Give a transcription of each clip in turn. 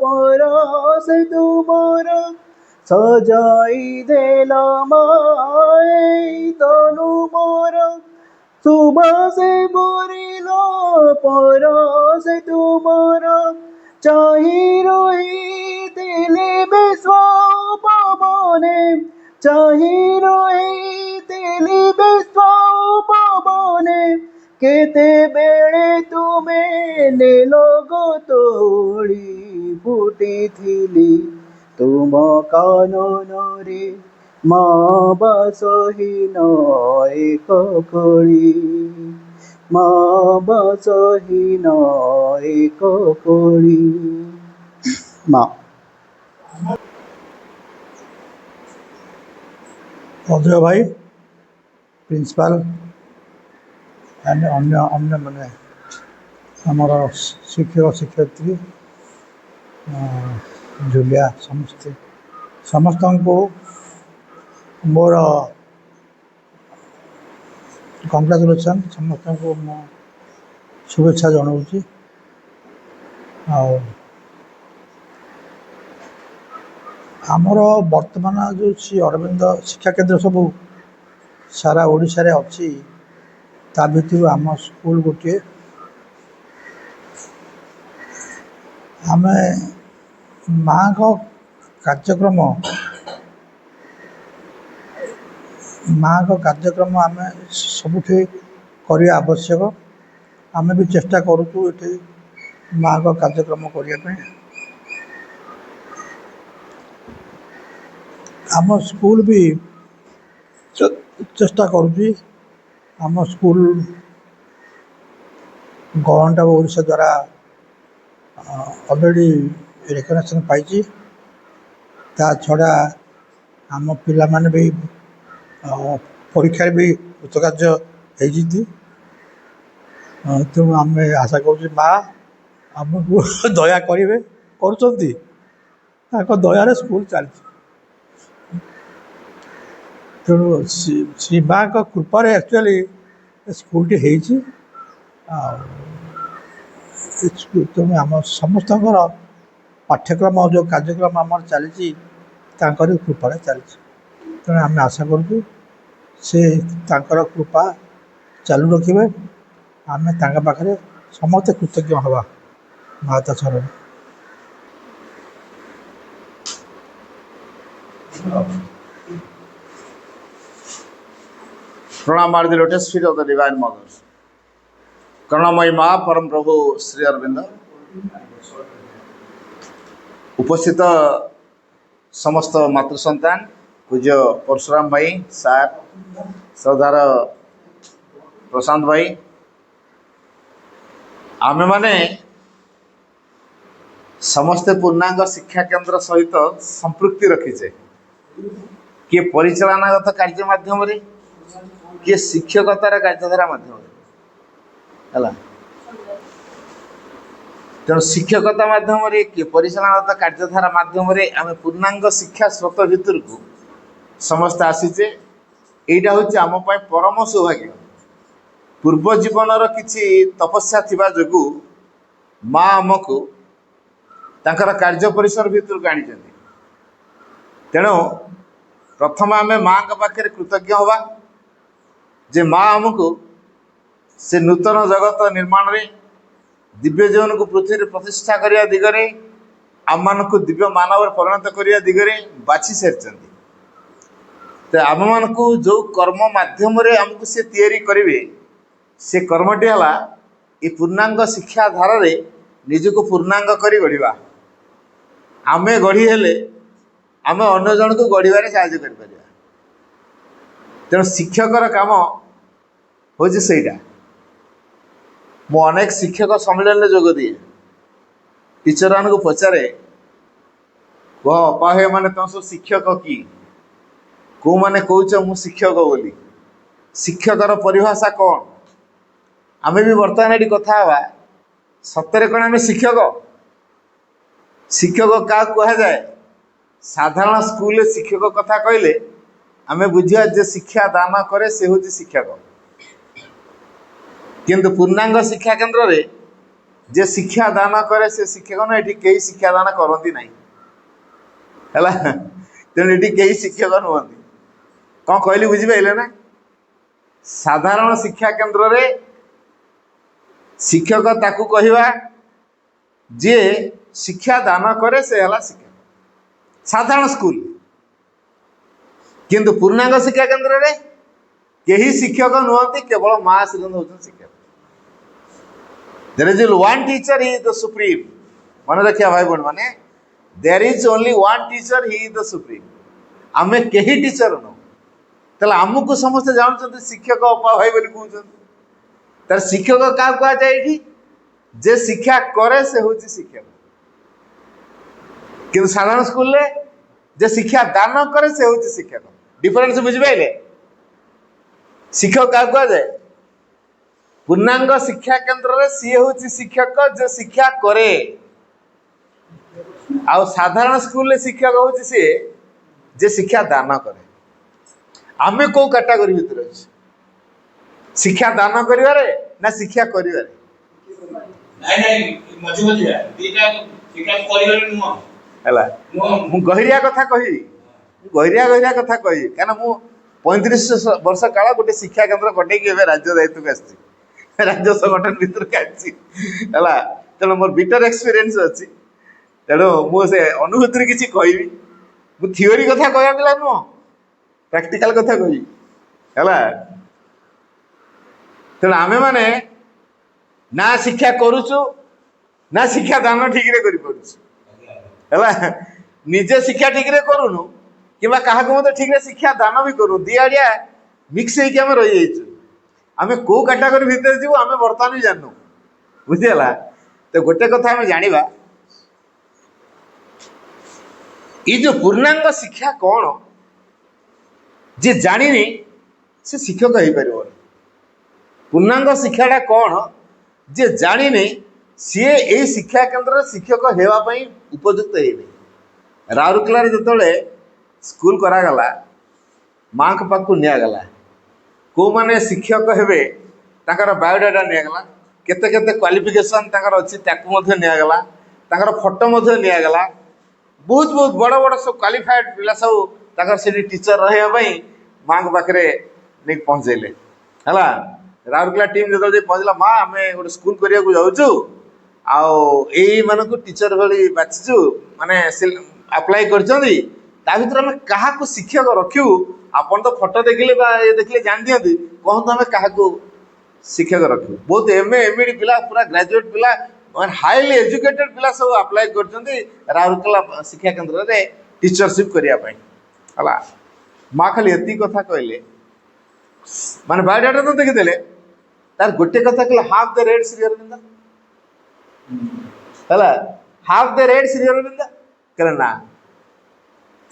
পরশ তোমার সজাই দেলা মায়ে তনু মোর সুবাসে ভরিল পরশ তোমার চাহি রহিতেলে বিশ্ব পবনে চাহি রহিতেলে বিশ্ব পবনে কেতে বেড়ে তুমে নেলো গো তোড়ি ফুটিথিলি তুম কাননরে মা বাসহীন এক কলি মা বাসহীন এক কলি মা ଅଜୟ ଭାଇ ପ୍ରିନ୍ସିପାଲ ଅନ୍ୟମାନେ ଆମର ଶିକ୍ଷକ ଶିକ୍ଷୟିତ୍ରୀ ଜୁଲିଆ ସମସ୍ତଙ୍କୁ ମୋର କଂଗ୍ରାଚୁଲେସନ୍ ସମସ୍ତଙ୍କୁ ମୁଁ शुभेच्छा जनाऊँगी। आमर वर्तमान जो श्री अरविंद शिक्षा केन्द्र सब सारा ओडिशा रे अच्छी ता भितर आम स्कूल गोटे आम माँ का कार्यक्रम आम सबुठे करने आवश्यक आम भी चेष्टा करूँ ये माँ का कार्यक्रम करने आम स्कूल भी चेष्टा करुँगी आम स्कूल गवर्नमेंट ऑफ ओडिशा द्वारा ऑलरेडी रिकग्निशन पाई ता छड़ा आम पिला माने भी परीक्षा भी कृतकार्य होती तेणु आम आशा करुँ माँ आमको दया करेंगे कर दयार स्कूल चलती तेणु श्री माँ का कृपार एक्चुअली स्कूल टी तेणु आम समस्त पाठ्यक्रम जो कार्यक्रम आम चली कृपार चली तेणु आम आशा करूँ से कृपा चालू रखिए आम पाखे समस्त कृतज्ञ हवा माता चरण प्रणाम are the lotus feet of the divine mother करुणामयी माँ परम प्रभु श्री अरविंद उपस्थित समस्त मातृ संतान पूज्य परशुराम भाई सार श्रद्धार प्रशांत भाई आमे माने समस्ते पूर्णांग शिक्षा केन्द्र सहित संपृक्ति रखीचे किए परिचालनागत कार्य माध्यम किए शिक्षकतार कार्यधारा माध्यम तेणु शिक्षकता माध्यम किए परिचालनागत कार्यधारा माध्यम आम पूर्णांग शिक्षा स्रोत भितर को समस्त आसीचे यहाँ हूँ आम परम सौभाग्य पूर्व जीवनर किसी तपस्या थिबा जोगु माँ आमको तांकर कार्य परिसर भितर को आनी तेणु प्रथम आम माँ का पाखे कृतज्ञ हवा जे माँ आमको से नूतन जगत निर्माण रे दिव्य जीवन को पृथ्वी प्रतिष्ठा करने दिगरे आम मान को दिव्य मानव परिणत करने दिगरे बाछि सारी तो आम मान को जो कर्म माध्यम आमको से तैयारी करेंगे से कर्मटी है ये पूर्णांग शिक्षा धारा रे निजको पूर्णांग करी गढ़ा आमे गढ़ी हेले आमे अन्य जन को गढ़वे साहय कर तेणु शिक्षकर काम हूँ सहीटा मु अनेक शिक्षक सम्मेलन में जोग दिए टीचर मान को पचारे कह पाहे माने तुम सब शिक्षक कि कौ मैंने कौच मु शिक्षक बोली शिक्षकर परिभाषा कौन आम भी बर्तमान ये कथा हवा सतरे कौन आम शिक्षक शिक्षक क्या कह जाए साधारण स्कूल शिक्षक कथा कहले आम बुझा जे शिक्षा दान करे से हूँ शिक्षक किंतु पूर्णांग शिक्षा केन्द्र रे जे शिक्षा दान करे से शिक्षक न एठी कई शिक्षा दान करती नहीं है तेणु ये कई शिक्षक नुहति कौन कहली बुझिपारे ना साधारण शिक्षा केन्द्र रे शिक्षक ताकू कहवा जे शिक्षा दान करे से हला शिक्षक साधारण स्कूल किंतु पूर्णांग शिक्षा केन्द्र रे कहीं शिक्षक नुहति केवल माँ श्रीरंग होती शिक्षक there is one teacher he is the supreme मन रखिया भाई बहन माने there is only one teacher he is the supreme आमे कहीं टीचर नो तले आमको समस्त जानते शिक्षक अपा भाई बोली कहते तार शिक्षक क्या कह जाए जे शिक्षा करे से हूँ शिक्षक किंतु साधारण स्कूल रे जे शिक्षा दान करे से हूँ शिक्षक डिफरेंस बुझिपारे शिक्षक क्या कह जाए पूर्णांग शिक्षा केन्द्र रे सी हूँ शिक्षक जे शिक्षा करे आ साधारण स्कूल रे शिक्षक हूँ सी जे शिक्षा दान करे आमे को कैटेगरी भीतर अछि शिक्षा दान करिवारे ना शिक्षा करिवारे नहीं नहीं मझी मझी दीटा शिक्षा करिवारे नुह हला मु गहिरिया कथा कहि गहिरिया कथा कहि काना मु 35 वर्ष काल गोटे शिक्षा केन्द्र कटे के राज्य दायित्व आछि राज्य संगठन भीतर के आछि हला तेणु मोर बिटर एक्सपीरियंस अछि तेणु मु से अनुभूति किछि कहिबी मु थियोरी कथा कहया गेला नुह प्रैक्टिकल कथा कहि हला तेणु आमे माने ना शिक्षा करूचु ना शिक्षा दान ठीक रे करि पड़ुछु हला निजे शिक्षा ठीक रे करूनु किबा काहा को मते ठीक रे शिक्षा दान भी करू दियाडिया मिक्स हे के हम रहि जाइछु आमे को कैटेगरी भीतर जीव आमे वर्तमान भी जाननु बुझियला तो गोटे कथा हम जानिबा ई जो पूर्णांग शिक्षा कौन जे जानिनी से शिक्षक हो पार पूर्णांग शिक्षाटा कौन जे जानिनी सी यही शिक्षा केन्द्र शिक्षक होगापी उपयुक्त है राउरकेला जो स्कूल करागला माँ के पाक निगला कौ मैंने शिक्षक हे ताकर बायोडाटा निगला केते केते क्वालिफिकेशन ताकर अच्छी निगला ताकर फोटो निगला बहुत बहुत बड़ बड़ सब क्वालिफाइड पिला सब ताकर से टीचर रहा माँ के पाखे नहीं पहुँचेले है राउरकेला टीम जो पहुँचला माँ आम गोटे स्कूल करने जाऊँ आउ टीचर भाई बाछीचु माने अप्लाई कर भर आम क्या शिक्षक रखू आपन तो फोटो देखिले ये देखिले जान दिखती कहतु आम क्या शिक्षक रखू बहुत एमए एमईडी पिला पूरा ग्रेजुएट पिला हाईली एजुकेटेड पिला सब अप्लाई कर राउरकेला शिक्षा केन्द्र में टीचरशिप करने है माँ खाली ये कथा कहले माने बायोडाटा तो देखीदे तार गोटे कथा कहले हाफ द रेड श्री अरविंद है हाफ द रेड श्री अरविंद कहले ना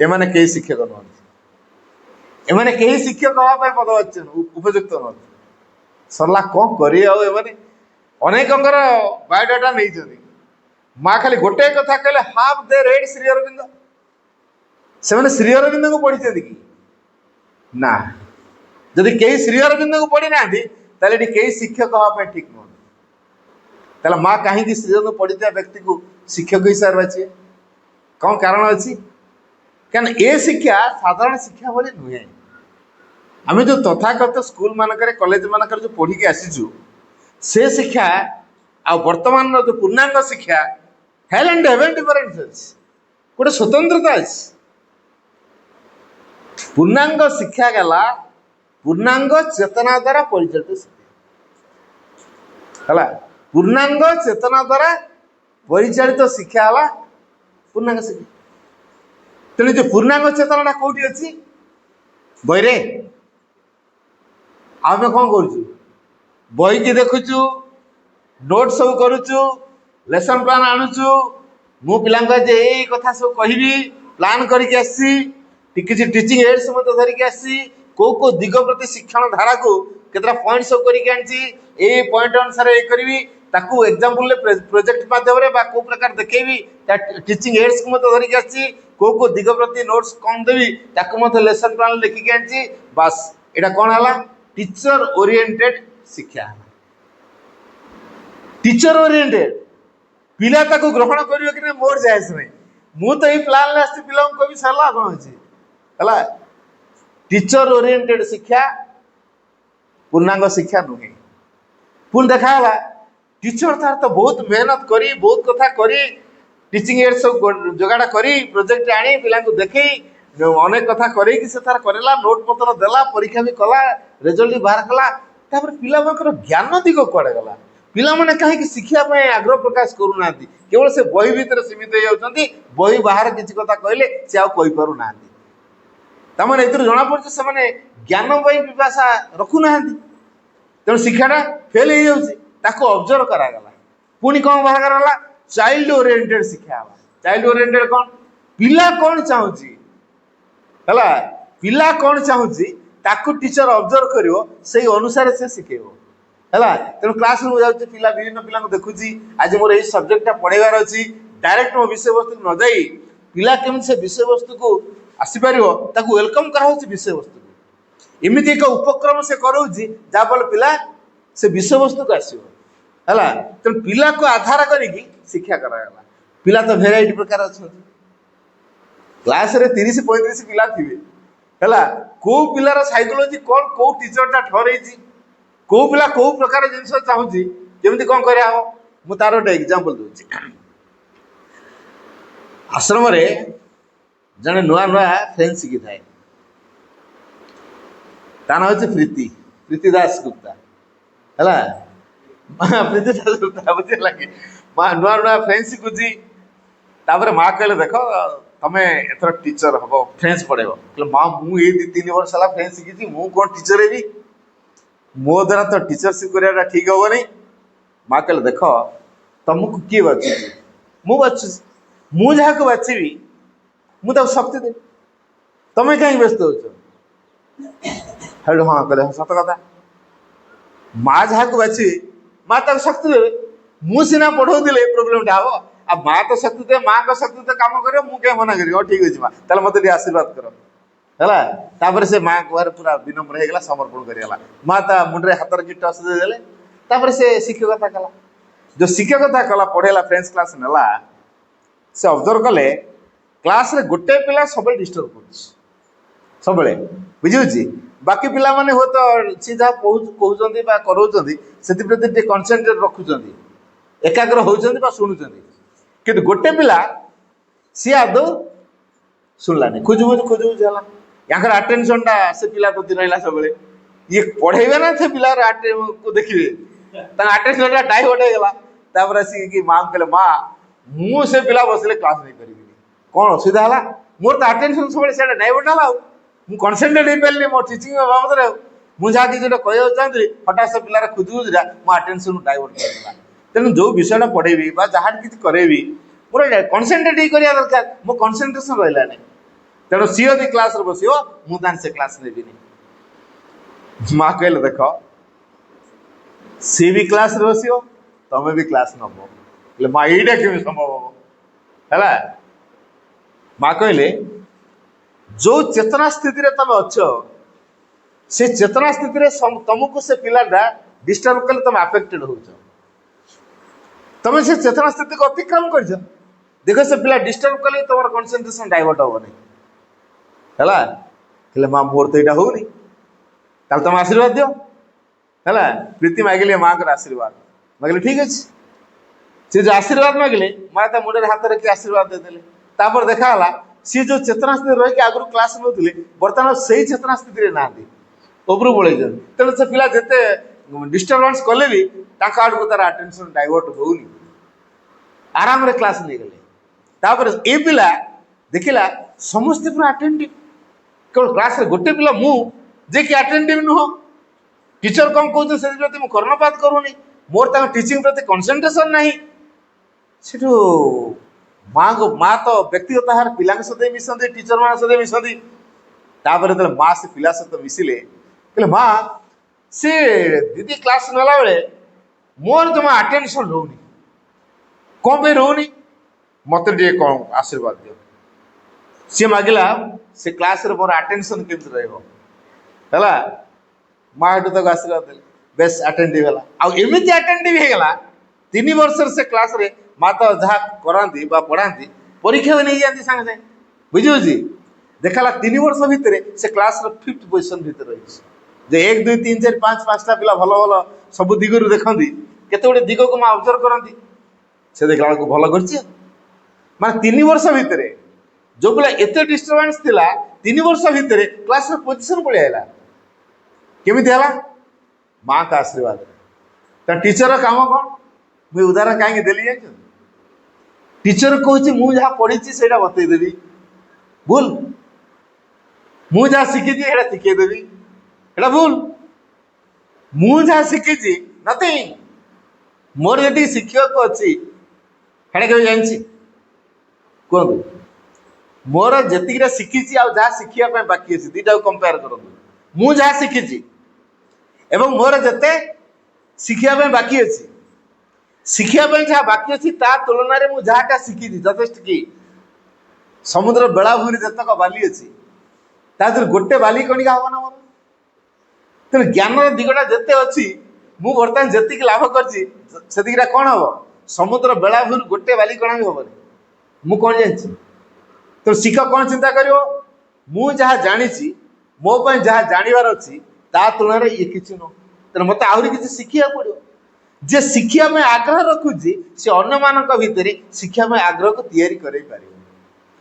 एमाने कई शिक्षक नुहति एमाने कई शिक्षक हवाई पदवाच्य उपयुक्त नुहति सरला कौन करी अनेकंकर बायोडाटा नहीं माँ खाली गोटे कथा कहले हाफ द रेड श्री अरविंद से श्री अरविंद को पढ़ी कि ना जदि कई श्री अरविंद को पढ़ी ना कई शिक्षक हाँपाई ठीक नुह माँ कहीं श्री अरविंद पढ़ी व्यक्ति को शिक्षक हिसाब से बाछे कौन कारण अच्छी क्या ए शिक्षा साधारण शिक्षा भाई नुहे आम जो तथाकथित स्कूल मानक कॉलेज मानक जो पढ़ी के आसीचु से शिक्षा आ वर्तमान जो पूर्णांग शिक्षा हेल एंड हेवन डिफरेंस अच्छी गोटे स्वतंत्रता अच्छी पूर्णांग शिक्षा गला पूर्णांग चेतना द्वारा परिचालित शिक्षा है पूर्णांग चेतना द्वारा परिचालित शिक्षा है पूर्णांग शिक्षा तेणु जो पूर्णांग चेतनाटा कौटी अच्छी बही आम कौन करुचु बही की देखुचु नोट सब करुचु लेसन प्लान आणुचु मु पिला यही कथा सब कहबी प्लान करके आसी किसी टीचिंग एड्स धरिकी आसी कौ कौ दिग प्रति शिक्षण धारा को केतरा पॉइंट सब करके आनी पॉइंट अनुसार ये करी ताकू एग्जांपल प्रोजेक्ट माध्यम को प्रकार देखेबी टीचिंग एड्स को धरिकी आसी कौ कौ दिग प्रति नोट्स कौन देवी ताकू लेसन प्लान लिखिकी आनी बास यहाँ कौन है टीचर ओरिएंटेड शिक्षा टीचर ओरिएंटेड पिला ताको ग्रहण करियो कि मोर जायस नहीं मु तो ई प्लान ले आस्ती पिला को भी सरला कोन अछि हला टीचर ओरिएंटेड शिक्षा पूर्णांग शिक्षा नुहे पुन देखा हला टीचर तार तो बहुत मेहनत करी बहुत कथा करी टीचिंग एड सब जोगाड़ा करी प्रोजेक्ट आनी पिला को देखी अनेक कथा करी कि से तार करेला नोट पत्र देला परीक्षा भी कला रिजल्ट भी बाहर कला तापर पिला माकर ज्ञान दिगो कड़े गला पिला माने कहीं शिक्षा में आग्रह प्रकाश करू नांती केवल से बही भीतर सीमित हो जाउछंती बही बाहर किछि कथा कहले से आ कहि पारु नांती तमने एतर जणा पड़छ से माने ज्ञान पई पिपासा रखु नांती तेणु शिक्षाटा फेल हो जाउछि ताको ऑब्जर्व करा गला पुनी कोन बाहर करला चाइल्ड ओरिएंटेड शिक्षा हला चाइल्ड ओरिएंटेड कोन पिला कोन चाहुछि हला पिला कोन चाहुछि ताको टीचर ऑब्जर्व करिवो सेही अनुसार से सिखेबो हला तेणु क्लास रूम जाउछि पिला विभिन्न पिला को देखुछि आज मोर एई सब्जेक्टटा पढेबार अछि डायरेक्ट मो विषय वस्तु न जाई पिला केम से विषय वस्तु को आसी परिवो ताको वेलकम करा होछि विषय वस्तु को एमिति एक उपक्रम से करौछि जा फल पिला से विषय वस्तु को आसीबो हला तेणु पिला को आधार करिकी शिक्षा करागला पिला तो भेराइटी प्रकार अछि क्लास रे 30-35 पिला थिबे हला को पिलार साइकोलॉजी कोन को टीचरटा ठरैछि को पिला को प्रकार जिंस चाहूछि जेमति कोन करे आबो मु तार एक एग्जांपल दोछि आश्रम रे जने नुआ नुआ फ्रेंच शिखि थाए ताना होछि प्रीति दास गुप्ता हला प्रीति दास गुप्ता बुझे लागे मा नुआ नुआ फ्रेंच शिखुछि तापर मा कहले देखो तमे एथर टीचर हबो फ्रेंच पढेबो कहले मा मु ए 2-3 वर्ष साला फ्रेंच शिखिछि मु कोन टीचर हेबी मो द्वारा तो टीचरशिप करियाटा ठीक हो नहीं माँ कहले देख तुमको किए बाछु मु बाछु मु जहाँ को बाछी मु शक्ति दे तुम्हें कहीं व्यस्त हो हाँ कहले सत कथा माँ जहाँ को बाछी माँ तक शक्ति देवे मु सीना पढ़ाऊले प्रोब्लेम हम आ माँ तो शक्ति दे माँ का शक्ति तो कम कर मुझे मना करी ठीक अच्छे माँ ताले मत आशीर्वाद कर है तापर से माँ गुहार पूरा विनम्र होगा समर्पण करगला माँ ता मुंडे हाथ की टच देदेले से शिक्षकता कला जो शिक्षकता कला पढ़ेला फ्रेंच क्लास नेला से ऑब्जर्व कले क्लास रे गोटे पिला सब डिस्टर्ब कर सब बुझी बाकी पिला माने हो तो सी जहाँ कहते कराऊँ से प्रति कनसेंट्रेट रखुच्च एकाग्र होती शुणुंट कि गोटे पिला सी आदौ शुणलानी खोजुबुझ है यार आटेंशन टा से पिला प्रति रहा सब ये पढ़ेबे ना से पिला को देखिए आटेंशन टा डाइवर्ट होगा आसिक माँ कहले माँ मु से पिला बसले क्लास नहीं करी कौन असुविधा है मोर तो आटेंशन सब डाइवर्ट है मुझे कनसेंट्रेट हो पारे मो टीचिंग बाबद मुझे जहाँ किसी कहना चाहती हठात से पिलार खोजुबुझा मो आटेंशन डाइवर्ट करदेला तेणु जो विषयटा पढ़ेबी जहाँ किसी करेबी मोर कनसेंट्रेट करा दरकार मो कनसेंट्रेशन रहा नहीं तेणु सी यदि क्लास बस मुझे से क्लास नेबी माँ कहले देख सी भी क्लास बस तमें भी क्लास नब माँ यहीटा केमी संभव हम है माँ कहले जो चेतना स्थिति रे तुम अच्छ से चेतना स्थिति रे तुमको से पिलाटा डिस्टर्ब कले तुम अफेक्टेड हो तुम से चेतना स्थिति को अतिक्रम कर देखो से पिला डिस्टर्ब कले तुम कनसेंट्रेशन डाइवर्ट हम नहीं माँ मोर तो यहाँ होनी तुम आशीर्वाद दियो है प्रीति मागिले माँ को आशीर्वाद मागिले ठीक अच्छे सी जो आशीर्वाद मागिले माँ ता मुंडे हाथ रखी आशीर्वाद देदेले देखा सी जो चेतना स्थिति रही आगुरी क्लास नौले बर्तमान से चेतना स्थिति ना उपरू पड़े तेणु से पिला जिते डिस्टर्बांस कले भी आड़ को तार अटेंशन डाइवर्ट होनी आराम रे क्लास नहीं गले ये पिला देखला समस्ते पूरा अटेंटिव केवल क्लास रे गोटे पिला मु जे कि अटेंटिव नुह टीचर कौन कहते से प्रति कर्णपात करूनी मोर तक टीचिंग प्रति कनसेंट्रेशन नहीं सेठू माँ तो व्यक्तिगत हार पिला सहित मिसती टीचर मान सहित मिसती तापर जो माँ से पिला सहित मिसिले कहले माँ से दीदी क्लास नेला बेले मोर जमा अटेंशन रोनी कौन पे रोनी मत कौन आशीर्वाद दियो सी मागिला से क्लास रे मोर अटेंशन केमती रहा माँ तक आशीर्वाद दे बेस अटेंटिव है एमती अटेंटिव होगा 3 वर्ष से क्लास रे माता जहाँ कराती पढ़ाती परीक्षा नहीं जाती सागे सागे बुझे देखला 3 वर्ष भितर से क्लास 5th पोजिशन भितर रही जे 1 2 3 4 5 5टा पिला भल भल सब दिगरू देखती केते गोटे दिग को मैं ऑब्जर्व करती से देखला बेलू भल कर माने 3 वर्ष भितर जो पिला एते डिस्टर्बेंस थिला 3 वर्ष भितर क्लास पोजिशन पड़े आला केमी हला माँ का आशीर्वाद टीचर काम कौन मुझे उदाहरण कहीं देली जान टीचर कहूँ मुझे जहाँ पढ़ी से बतईदेवी भूल मुझे जहाँ शिखी शिखेदेवी एटा भूल मुझे जहाँ शिखी नथिंग मोर जी शिक्षक अच्छी हेटा के जानी कहतु मोर जी शिखी जहाँ शिखापी बाकी अच्छी दुटा कंपेयर करूँ मुझे जहाँ शिखी एवं मोर जिते शिखापी बाकी अच्छी शिखापी जहाँ बाकी अच्छी ता तुलन में मुझे जहाँटा शिखी जथेष कि समुद्र बेलाभूमि जतक बाली अच्छी तादर गोटे बाली कणिका हम ना मोर तेणु ज्ञान दिगटा जिते अच्छी मु बर्तमान जी लाभ कर कौन हम समुद्र बेलाभूमि गोटे बाली कणा भी हेनी मु कौन जानी तो शिक्षक कौन चिंता कर मु जहाँ जानी मो जहाँ जानवर अच्छी ता तुलन ये किसी नुह तेना मत आहरी किसी शिखा पड़ो जे शिक्षा में आग्रह रखुची से अन्य मान भितर शिक्षा में आग्रह को तैयारी कर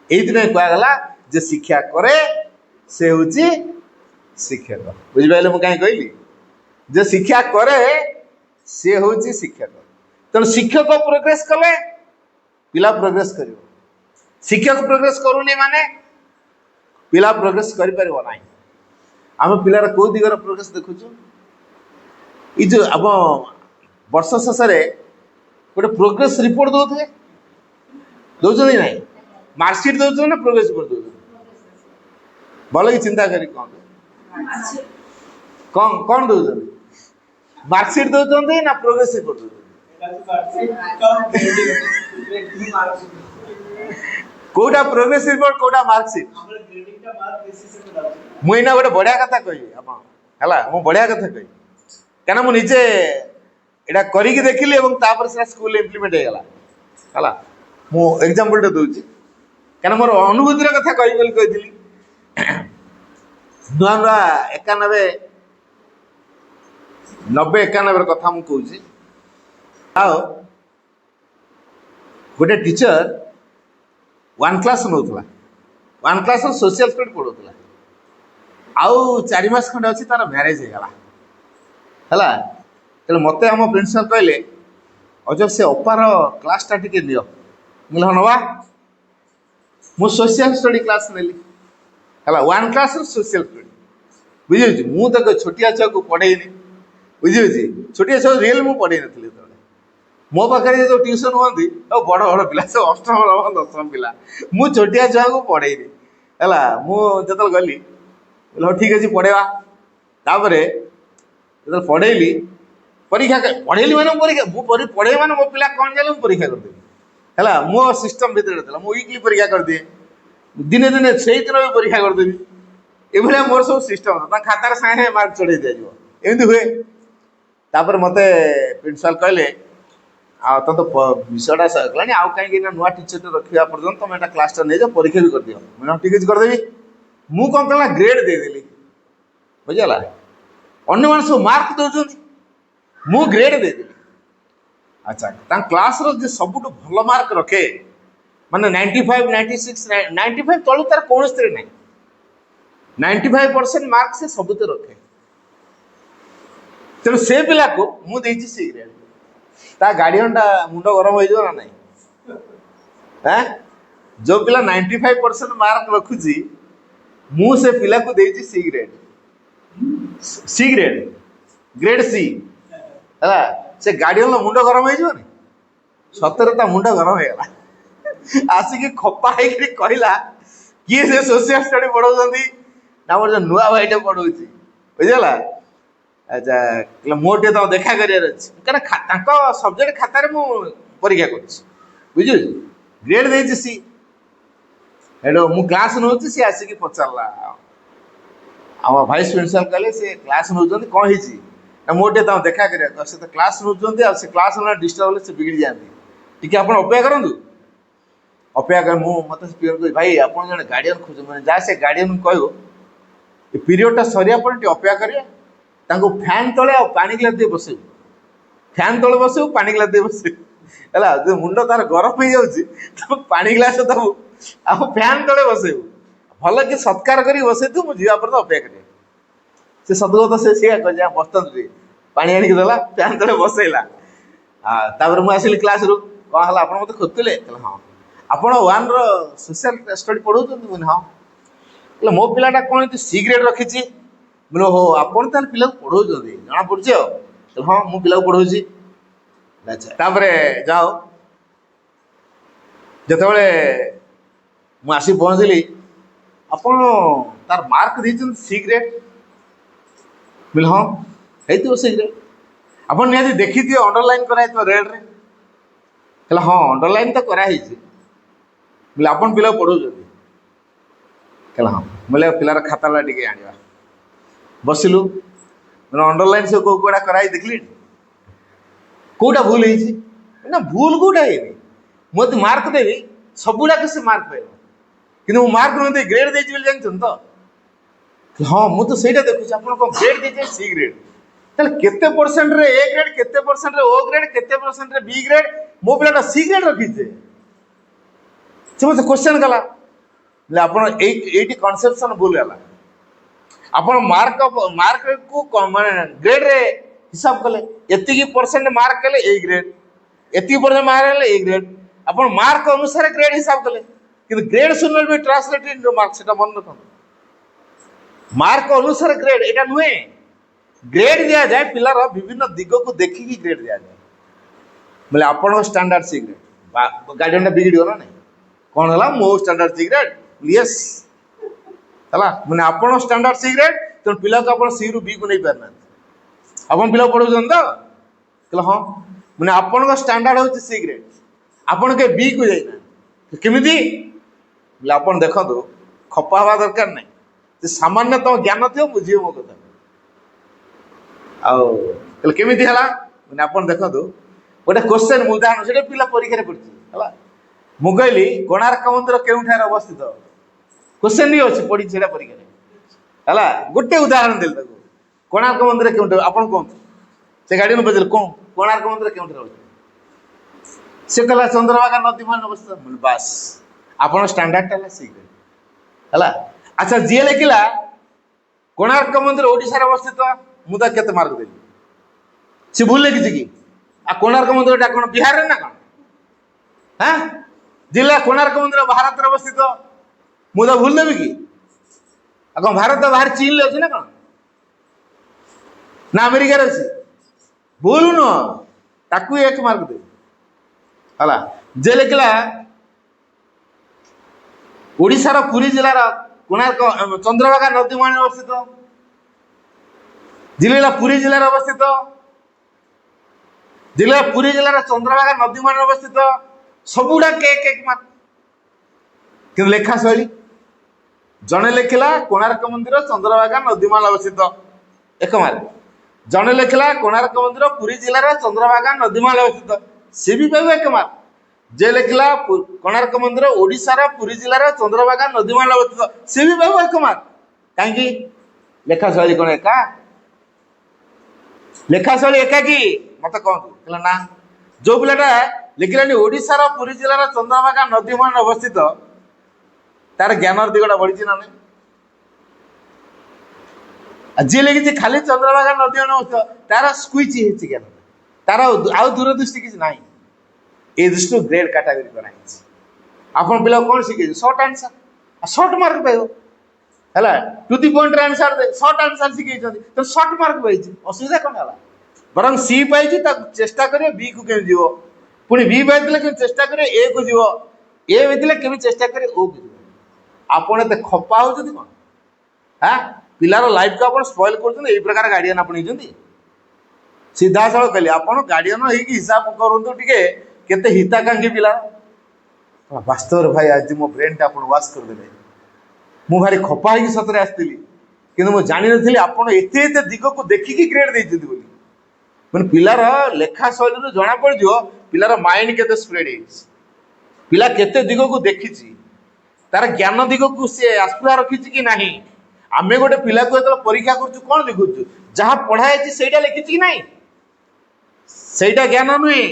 कहगला जे शिक्षा करे से हूँ शिक्षक बुझिपारे मुझे कहीं कहली जे शिक्षा करे से हूँ शिक्षक तेणु शिक्षक प्रोग्रेस कले पिला प्रोग्रेस कर शिक्षक प्रोग्रेस करूनी माने पिला प्रोग्रेस कर आम पिलार कौ दिगर प्रोग्रेस देखुचु ये जो अब वर्ष शेष गोटे प्रोग्रेस रिपोर्ट दौथे दौरान ना मार्कसीट दौरान ना प्रोग्रेस रिपोर्ट दौरान भल कि चिंता करी कौन कौन दौरान मार्कसीट दौरान ना प्रोग्रेस रिपोर्ट कौटा प्रोग्रेस रिपोर्ट कौटा मार्कसीट मुझे गोटे बढ़िया कथा कही है बढ़िया कथा कही क्या मुझे एटा करिकी देखिली से स्कूल इम्प्लीमेंट होगा मु एग्जांपल टे दूसरी क्या मोर अनुभूतिर कथा कही नुआ नुआ 91 90 91 कथा मु कहूँ गोटे teacher 1 class नौला 1 class social study पढ़ाऊला आउ 4 मास खंडे अच्छी तार मैरेज होगा है मत आम प्रिंसिपाल कहले अजब से अपार क्लासटा टी नि नवा मु सोशल स्टडी क्लास नेली है 1 क्लास सोशल स्टडी बुझे मुझे छोटिया छुआ को पढ़ेनी बुझे छोटिया छुआ रियल मुझे पढ़े नी मो पाखे जो ट्यूशन हमें बड़ बड़ पिला सब 8म 9म 10म पिला मु छोटिया छुआ को पढ़ेनी है मुझे गली हाँ ठीक अच्छे पढ़ेवा जो पढ़ेली परीक्षा पढ़ेली मैंने परीक्षा मुझे पढ़े मैंने मो पिला कौन जाए मुझे परीक्षा करदेवी है मो सिस्टम भितर मुझे वीकली परीक्षा करदिए दिने दिने से दिन भी परीक्षा करदेवी ये मोर सब सिस्टम खातार सागे मार्क चढ़े दिज्व एमती हुए तापर मत प्रिंसिपाल कहले तो विषयटा सर आउ कहीं नुआ टीचर रखा पर्यटन तुम एटा क्लासटा नहीं जाओ परीक्षा भी कर दियो मैंने ठीक अच्छे करदेवी मु कौन कला ग्रेड देदेली बुझला अन्य मान सब मार्क दौरान मु ग्रेड देदेली अच्छा क्लास रो सबुठ भल मार्क रखे माने 95 96 95 तलू तार कौन ना 95% मार्क से सबुते रखे तेणु से पिला को मु देछि सी ग्रेड ता गार्डियनटा मुंड गरम हो जो ना नहीं जो पिला 95% मार्क रखुची मु से पिला को देछि सी ग्रेड सी है से गार्डियन मुंड गरम हो सतरे ता मुंड गरम हो आसिक खपा है कहला किए से सोशल स्टडी पढ़ाऊँ ना मोर जो नुआ भाईटे पढ़ाऊँ बुझला अच्छा मोर टे तो देखा कर सब्जेक्ट खाता मु परीक्षा कर बुझे ग्रेड दे सी हेलो मु क्लास नौ सी आसिक पचारा आम भाइस प्रिंसिपाल कहले से क्लास नौ कौन है मोर टे देखा करा से क्लास नौकरी आ क्लास डिस्टर्ब से बिगड़ी जाती टी आप अपेक्षा करूँ अपेक्षा कर मत पीएन कह भाई आप जन गार्डियन खोज मैंने जहाँ से गार्डियन कह पीरियडटा सरिया पर अपेक्षा करें फैन तले पानी गिलास दे बस फैन तले बस पानी गिलास दे बस है मुंड तार गरम हो जाऊँ पानी गिलास दबू आ फैन तले बस भल कि सत्कार कर बसई तू मुझे पर अपेक्षा करें से सतगत से बसता पानी आणिक देला फैन तले बसैला तापर मुझे आसली क्लास रू कौन है आप मत खोजुले हाँ आप वन सोशल स्टडी पढ़ाऊँ मुझे हाँ बोले मो पिलाटा कौन सी ग्रेड रखी बोले हो आपड़ तार पिला पढ़ाऊँ जना पड़ी हाँ मु पिला पढ़ाऊँगी अच्छा जाओ जिते मुसी पहुँचली आपण तार मार्क देते सी ग्रेड बोले हाँ है सी ग्रेड आप निहती देखी थी अंडरलाइन कराई रेड रे कहला हाँ अंडरलाइन तो कराई बोले आप पिला पढ़ाऊँ कहला हाँ बोले पिलार खाता टे आना बसिलु मैंने अंडरलाइन से कौटा कराई देखली कौटा भूल ना भूल कौटा है मत मार्क देवी सबुड़ाक से मार्क पाइब कि मार्क नहीं ग्रेड दे जानते तो हाँ मुझे सहीटा देखुची आप ग्रेड दे सी ग्रेड ताले केते परसेंट रे ए ग्रेड केते परसेंट रे ओ ग्रेड केते परसेंट रे बी ग्रेड मो पिलाटा सी ग्रेड रखीचे से मत क्वेश्चन कला आप कनसेप्शन भूल है आप मार्क मार्क को माने ग्रेड रे हिसाब कले एति परसेंट मार्क कले ए ग्रेड एति परसेंट मार्क कले ए ग्रेड आप मार्क अनुसार ग्रेड हिसाब कले कि grade should be translated into marks सेटा मन रखो मार्क अनुसार ग्रेड एटा नुहे ग्रेड दिया जाए पिलार विभिन्न दिग को देखिकी ग्रेड दिया जाए बोले आपण स्टैंडर्ड सी ग्रेड गार्डियन बिगड़ गला ना कौन है मो स्टैंडर्ड सी ग्रेड यस है मैंने आपण स्टैंडर्ड सी ग्रेड तो पिला को आप सी रु बी को नहीं पारना आप पिला पढ़ाऊँ तो कहला हाँ मैंने आपण स्टैंडर्ड हूँ सी ग्रेड आपण के बी को जाइना केमी बोले आप देखो खपा हवा दरकार नहीं सामान्य तुम ज्ञान थो बुझे मो कथा आमी है मैंने आप देखो गोटे क्वेश्चन उदाहरण से पिला परीक्षा पड़ी मु कहली कोणार्क मंदिर केउठार अवस्थित क्वेश्चन ही अच्छी पढ़ी से परीक्षा है गोटे उदाहरण देली कोणार्क मंदिर केउठार आप कहते से गार्डियन पचारे कौन कोणार्क मंदिर केउठार अवस्थित से कहला चंद्रभागा नदी मान अवस्थित बास आप स्टैंडर्ड है अच्छा जी लिखला कोणार्क मंदिर ओडिशा अवस्थित मुझे केते मार्क देली सी भूल लिखी कि आ कोणार्क मंदिर कौन बिहार ना कौन हाँ जिला कोणार्क मंदिर भारत अवस्थित मुझे भूल देवी कि कौन भारत बाहर चीन ले अच्छी ना कौन ना अमेरिका अच्छी भूल नुह ताकू एक मार्क दे है जे लिखला ओडिशार पुरी जिलार कोणार्क चंद्रभागा नदी मान अवस्थित जिला पुरी जिलार अवस्थित जिला पुरी जिलार चंद्रभागा नदी मान अवस्थित सबुड़ा एक मार्क कि लेखा शैली जड़े लिखला कोणार्क मंदिर चंद्रभागा नदी मान अवस्थित एक मार्क जड़े लिखला कोणार्क मंदिर पुरी जिलार चंद्रभागा नदी मान अवस्थित सी भी पाइब एक मार्क जे लिखला कोणार्क मंदिर ओडिशार पुरी जिलार चंद्रभागा नदी मान अवस्थित सी भी पाइब एक मार्क कहीं लेखा शैली कौन एका लेखा शैली एका कि मत कहतु ना जो पिलाटा लिखलानी ओडिशार पुरी जिलार चंद्रभागा नदी मान अवस्थित तार ज्ञान दिगटा बढ़ी ना नहीं जी लिखी खाली चंद्रभागा नदी मान अवस्थित तार स्क्विच ज्ञान तार आउ दूरदृष्टि किसी ना ये दृष्टि ग्रेड कैटेगरी कराई आप पिला कौन शिखे सर्ट आंसर सर्ट मार्क पाइब है टू दि पॉइंट आंसर दे सर्ट आंसर शिखे तो सर्ट मार्क पाई असुविधा कौन है बर सी पाई चेष्टा करें बी को केमी जीव पुणी बी पाई चेष्टा करें ए को जीव ए होते केमी चेष्टा करें ओ को जीव आपड़ एत खपा हो कौन हाँ पिलार लाइफ को आप स्पॉइल कर प्रकार गार्डियन आप सीधा साल कहली आप गार्डियन हो हिसाब करूँ टे केते हिताकांक्षी पिला वास्तव भाई आज मो ब्रेन टा आप वाश करदे मु भारी खपा हो सतरे आसती कि मुझे जानी नी आप दिग को देखिकी ग्रेड देती बोली ମାନେ ପିଲାର ଲେଖା ଶୈଳୀରୁ ଜଣା ପଡ଼ିଯିବ ପିଲାର ମାଇଣ୍ଡ କେତେ ସ୍ପ୍ରେଡ୍ ହେଇଛି, ପିଲା କେତେ ଦିଗକୁ ଦେଖିଛି, ତାର ଜ୍ଞାନ ଦିଗକୁ ସିଏ ଆସ୍ପୃହା ରଖିଛି କି ନାହିଁ। ଆମେ ଗୋଟେ ପିଲାକୁ ଯେତେବେଳେ ପରୀକ୍ଷା କରୁଛୁ କଣ ଦେଖୁଛୁ? ଯାହା ପଢା ହେଇଛି ସେଇଟା ଲେଖିଛି କି ନାହିଁ, ସେଇଟା ଜ୍ଞାନ ନୁହେଁ।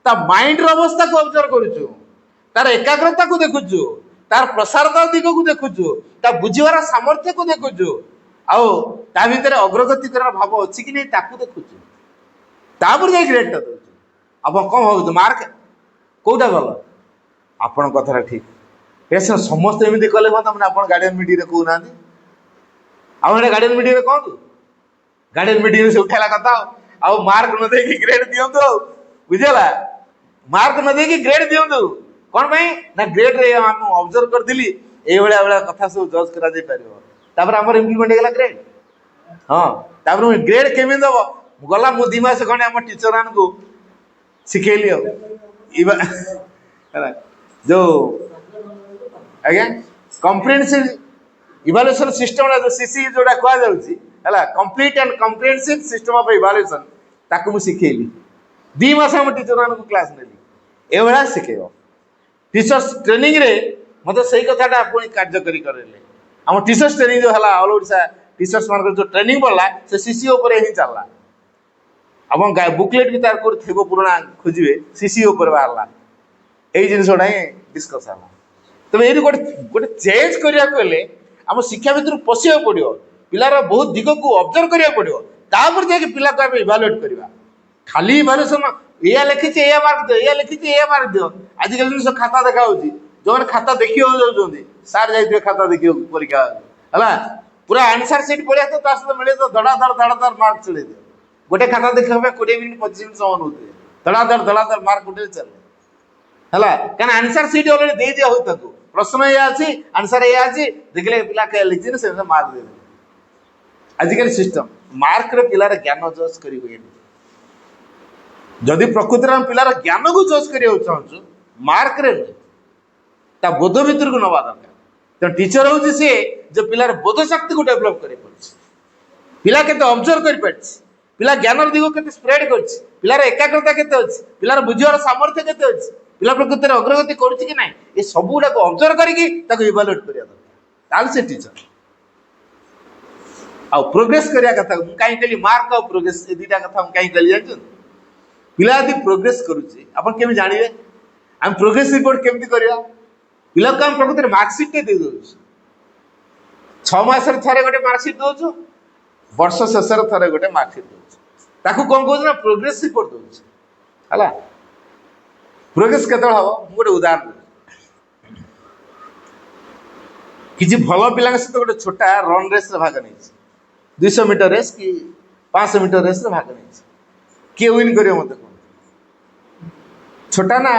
ତା ମାଇଣ୍ଡର ଅବସ୍ଥାକୁ ଅବଜର୍ଭ କରୁଛୁ, ତାର ଏକାଗ୍ରତାକୁ ଦେଖୁଛୁ, ତାର ପ୍ରସାରତା ଦିଗକୁ ଦେଖୁଛୁ, ତା ବୁଝିବାର ସାମର୍ଥ୍ୟକୁ ଦେଖୁଛୁ, ଆଉ ତା ଭିତରେ ଅଗ୍ରଗତି କରିବାର ଭାବ ଅଛି କି ନାହିଁ ତାକୁ ଦେଖୁଛୁ, ତାପରେ ଯାଇ ଗ୍ରେଡଟା ଦଉଛୁ। ଆପଣ କଣ ଭାବୁଛୁ ମାର୍କ କୋଉଟା ଭଲ? ଆପଣଙ୍କ କଥାଟା ଠିକ। ଏ ସମସ୍ତେ ଏମିତି କଲେ ହୁଅନ୍ତା, ମାନେ ଆପଣ ଗାର୍ଡିଆନ ମିଟିଂରେ କହୁନାହାନ୍ତି। ଆଉ ଏଇଟା ଗାର୍ଡିଆନ ମିଟିଂରେ କହନ୍ତୁ, ଗାର୍ଡିଆନ ମିଟିଂରେ ସେ ଉଠାଇଲା କଥା ଆଉ ମାର୍କ ନ ଦେଇକି ଗ୍ରେଡ ଦିଅନ୍ତୁ, ଆଉ ବୁଝିଗଲା, ମାର୍କ ନ ଦେଇକି ଗ୍ରେଡ ଦିଅନ୍ତୁ। କଣ ପାଇଁ ନା ଗ୍ରେଡରେ ମୁଁ ଅବଜର୍ଭ କରିଥିଲି ଏଇଭଳିଆ ଭଳିଆ କଥା ସବୁ ଜଜ୍ କରାଯାଇ ପାରିବ। ତାପରେ ଆମର ଇମ୍ପ୍ଲିମେଣ୍ଟ ହେଇଗଲା ଗ୍ରେଡ। ହଁ, ତାପରେ ଗ୍ରେଡ କେମିତି ଦବ? ଗଲା ମୁଁ 2 ମାସ ଖଣ୍ଡେ ଆମ ଟିଚର ମାନଙ୍କୁ ଶିଖେଇଲି ଆଉ ଯୋଉ ଆଜ୍ଞା କମ୍ପ୍ରିହେନ୍ସିଭ ଇଭାଲୁଏସନ ସିଷ୍ଟମ ସିସି ଯୋଉଟା କୁହାଯାଉଛି ହେଲା, complete and comprehensive system of evaluation, ତାକୁ ମୁଁ ଶିଖେଇଲି। 2 ମାସ ଆମ ଟିଚର ମାନଙ୍କୁ କ୍ଲାସ ନେଲି, ଏଭଳିଆ ଶିଖେଇବ। ଟିଚର୍ସ ଟ୍ରେନିଂରେ ମତେ ସେଇ କଥାଟା ପୁଣି କାର୍ଯ୍ୟକାରୀ କରେଇଲେ। ଆମ ଟିଚର୍ସ ଟ୍ରେନିଂ ଯୋଉ ହେଲା ଅଲ ଓଡ଼ିଶା ଟିଚର୍ସ ମାନଙ୍କର ଯୋଉ ଟ୍ରେନିଂ ପଡିଲା ସେ ସିସି ଉପରେ ହିଁ ଚାଲିଲା। ଆପଣ ବୁକଲେଟ୍ ବି ତାର କୋଉଠି ଥିବ ପୁରୁଣା ଖୋଜିବେ, ସିସି ଉପରେ ବାହାରିଲା। ଏଇ ଜିନିଷଟା ହିଁ ଡିସ୍କସ ହେଲା। ତେବେ ଏଇଠି ଗୋଟେ ଚେଞ୍ଜ କରିବାକୁ ହେଲେ ଆମ ଶିକ୍ଷା ଭିତରୁ ପଶିବାକୁ ପଡିବ, ପିଲାର ବହୁତ ଦିଗକୁ ଅବଜର୍ଭ କରିବାକୁ ପଡିବ, ତାପରେ ଯାଇକି ପିଲାକୁ ଆମେ ଇଭାଲୁଏଟ କରିବା। ଖାଲି ଇଭାଲୁଏସନ ଏଇଆ ଲେଖିଛି ଏଇଆ ମାର୍କ ଦିଅ, ଏଇଆ ଲେଖିଛି ଏଇଆ ମାର୍କ ଦିଅ। ଆଜିକାଲି ଜିନିଷ ଖାତା ଦେଖା ହଉଛି, ଯୋଉମାନେ ଖାତା ଦେଖିବାକୁ ଯାଉଛନ୍ତି ସାର୍ ଯାଇଥିବେ ଖାତା ଦେଖିବାକୁ ପରୀକ୍ଷା ହେଲା, ପୁରା ଆନ୍ସର ସିଟ୍ ପଳେଇ ଆସିବ, ତା ସହିତ ମିଳେ ତ ଧଡାଧଡ ମାର୍କ ଚଳେଇ ଦିଅ। ଗୋଟେ ଖାତା ଦେଖିବା ପାଇଁ 20 ମିନିଟ୍ 25 ମିନିଟ୍ ସମୟ ନଉଥିବେ, ଧଡାଧଡ ମାର୍କ ଗୋଟେ ଚାଲେ ହେଲା, କାରଣ ଆନ୍ସର ସିଟ୍ ଅଲରେଡି ଦେଇ ଦିଆ ହଉଛି ତାକୁ, ପ୍ରଶ୍ନ ଏଇଆ ଅଛି ଆନ୍ସର ଏଇଆ ଅଛି, ଦେଖିଲେ ପିଲା ଲେଖିଛନ୍ତି ସେ ମାର୍କ ଦେଇଦେବେ। ଆଜିକାଲି ସିଷ୍ଟମ ମାର୍କରେ ପିଲାର ଜ୍ଞାନ ଜଜ୍ କରି ହୁଏନି। ଯଦି ପ୍ରକୃତିରେ ଆମେ ପିଲାର ଜ୍ଞାନକୁ ଜଜ୍ କରିବାକୁ ଚାହୁଁଛୁ ମାର୍କରେ ନୁହେଁ, ତା ବୋଧ ଭିତରକୁ ନବା ଦରକାର। ତେଣୁ ଟିଚର ହଉଛି ସିଏ ଯେ ପିଲାର ବୋଧ ଶକ୍ତିକୁ ଡେଭଲପ କରିପାରୁଛି, ପିଲା କେତେ ଅବଜର୍ଭ କରିପାରିଛି, ପିଲା ଜ୍ଞାନର ଦିଗ କେତେ ସ୍ପ୍ରେଡ କରିଛି, ପିଲାର ଏକାଗ୍ରତା କେତେ ଅଛି, ପିଲାର ବୁଝିବାର ସାମର୍ଥ୍ୟ କେତେ ଅଛି, ପିଲା ପ୍ରକୃତିରେ ଅଗ୍ରଗତି କରୁଛି କି ନାହିଁ, ଏ ସବୁ ଗୁଡାକୁ ଅବଜର୍ଭ କରିକି ତାକୁ ଇଭାଲୁଏଟ କରିବା ଦରକାର। ତାହେଲେ ସେ ଟିଚର। ଆଉ ପ୍ରୋଗ୍ରେସ କରିବା କଥା ମୁଁ କାହିଁ କହିଲି, ମାର୍କ ଆଉ ପ୍ରୋଗ୍ରେସ ଏ ଦିଟା କଥା ମୁଁ କାହିଁ କହିଲି ଜାଣିଛନ୍ତି? ପିଲା ଯଦି ପ୍ରୋଗ୍ରେସ କରୁଛି ଆପଣ କେମିତି ଜାଣିବେ? ଆମେ ପ୍ରୋଗ୍ରେସ ରିପୋର୍ଟ କେମିତି କରିବା? ପିଲାକୁ ଆମେ ପ୍ରକୃତିରେ ମାର୍କସିଟ୍ ଟେ ଦେଇ ଦଉଛୁ, 6 ମାସରେ ଥରେ ଗୋଟେ ମାର୍କସିଟ୍ ଦଉଛୁ, ବର୍ଷ ଶେଷରେ ଥରେ ଗୋଟେ ମାର୍କସିଟ୍ ଦଉଛୁ। ତାକୁ କଣ କହୁଛୁ ନା ପ୍ରୋଗ୍ରେସ ରିପୋର୍ଟ ଦଉଛି ହେଲା। ପ୍ରୋଗ୍ରେସ କେତେବେଳେ ହବ? ମୁଁ ଗୋଟେ ଉଦାହରଣ ଦେଉଛି। କିଛି ଭଲ ପିଲାଙ୍କ ସହିତ ଗୋଟେ ଛୋଟା ରନ୍ ରେସ୍ରେ ଭାଗ ନେଇଛି, 200 ମିଟର ରେସ୍ କି 500 ମିଟର ରେସ୍ରେ ଭାଗ ନେଇଛି। କିଏ ୱିନ୍ କରିବ ମତେ କୁହ? ଛୋଟା ନା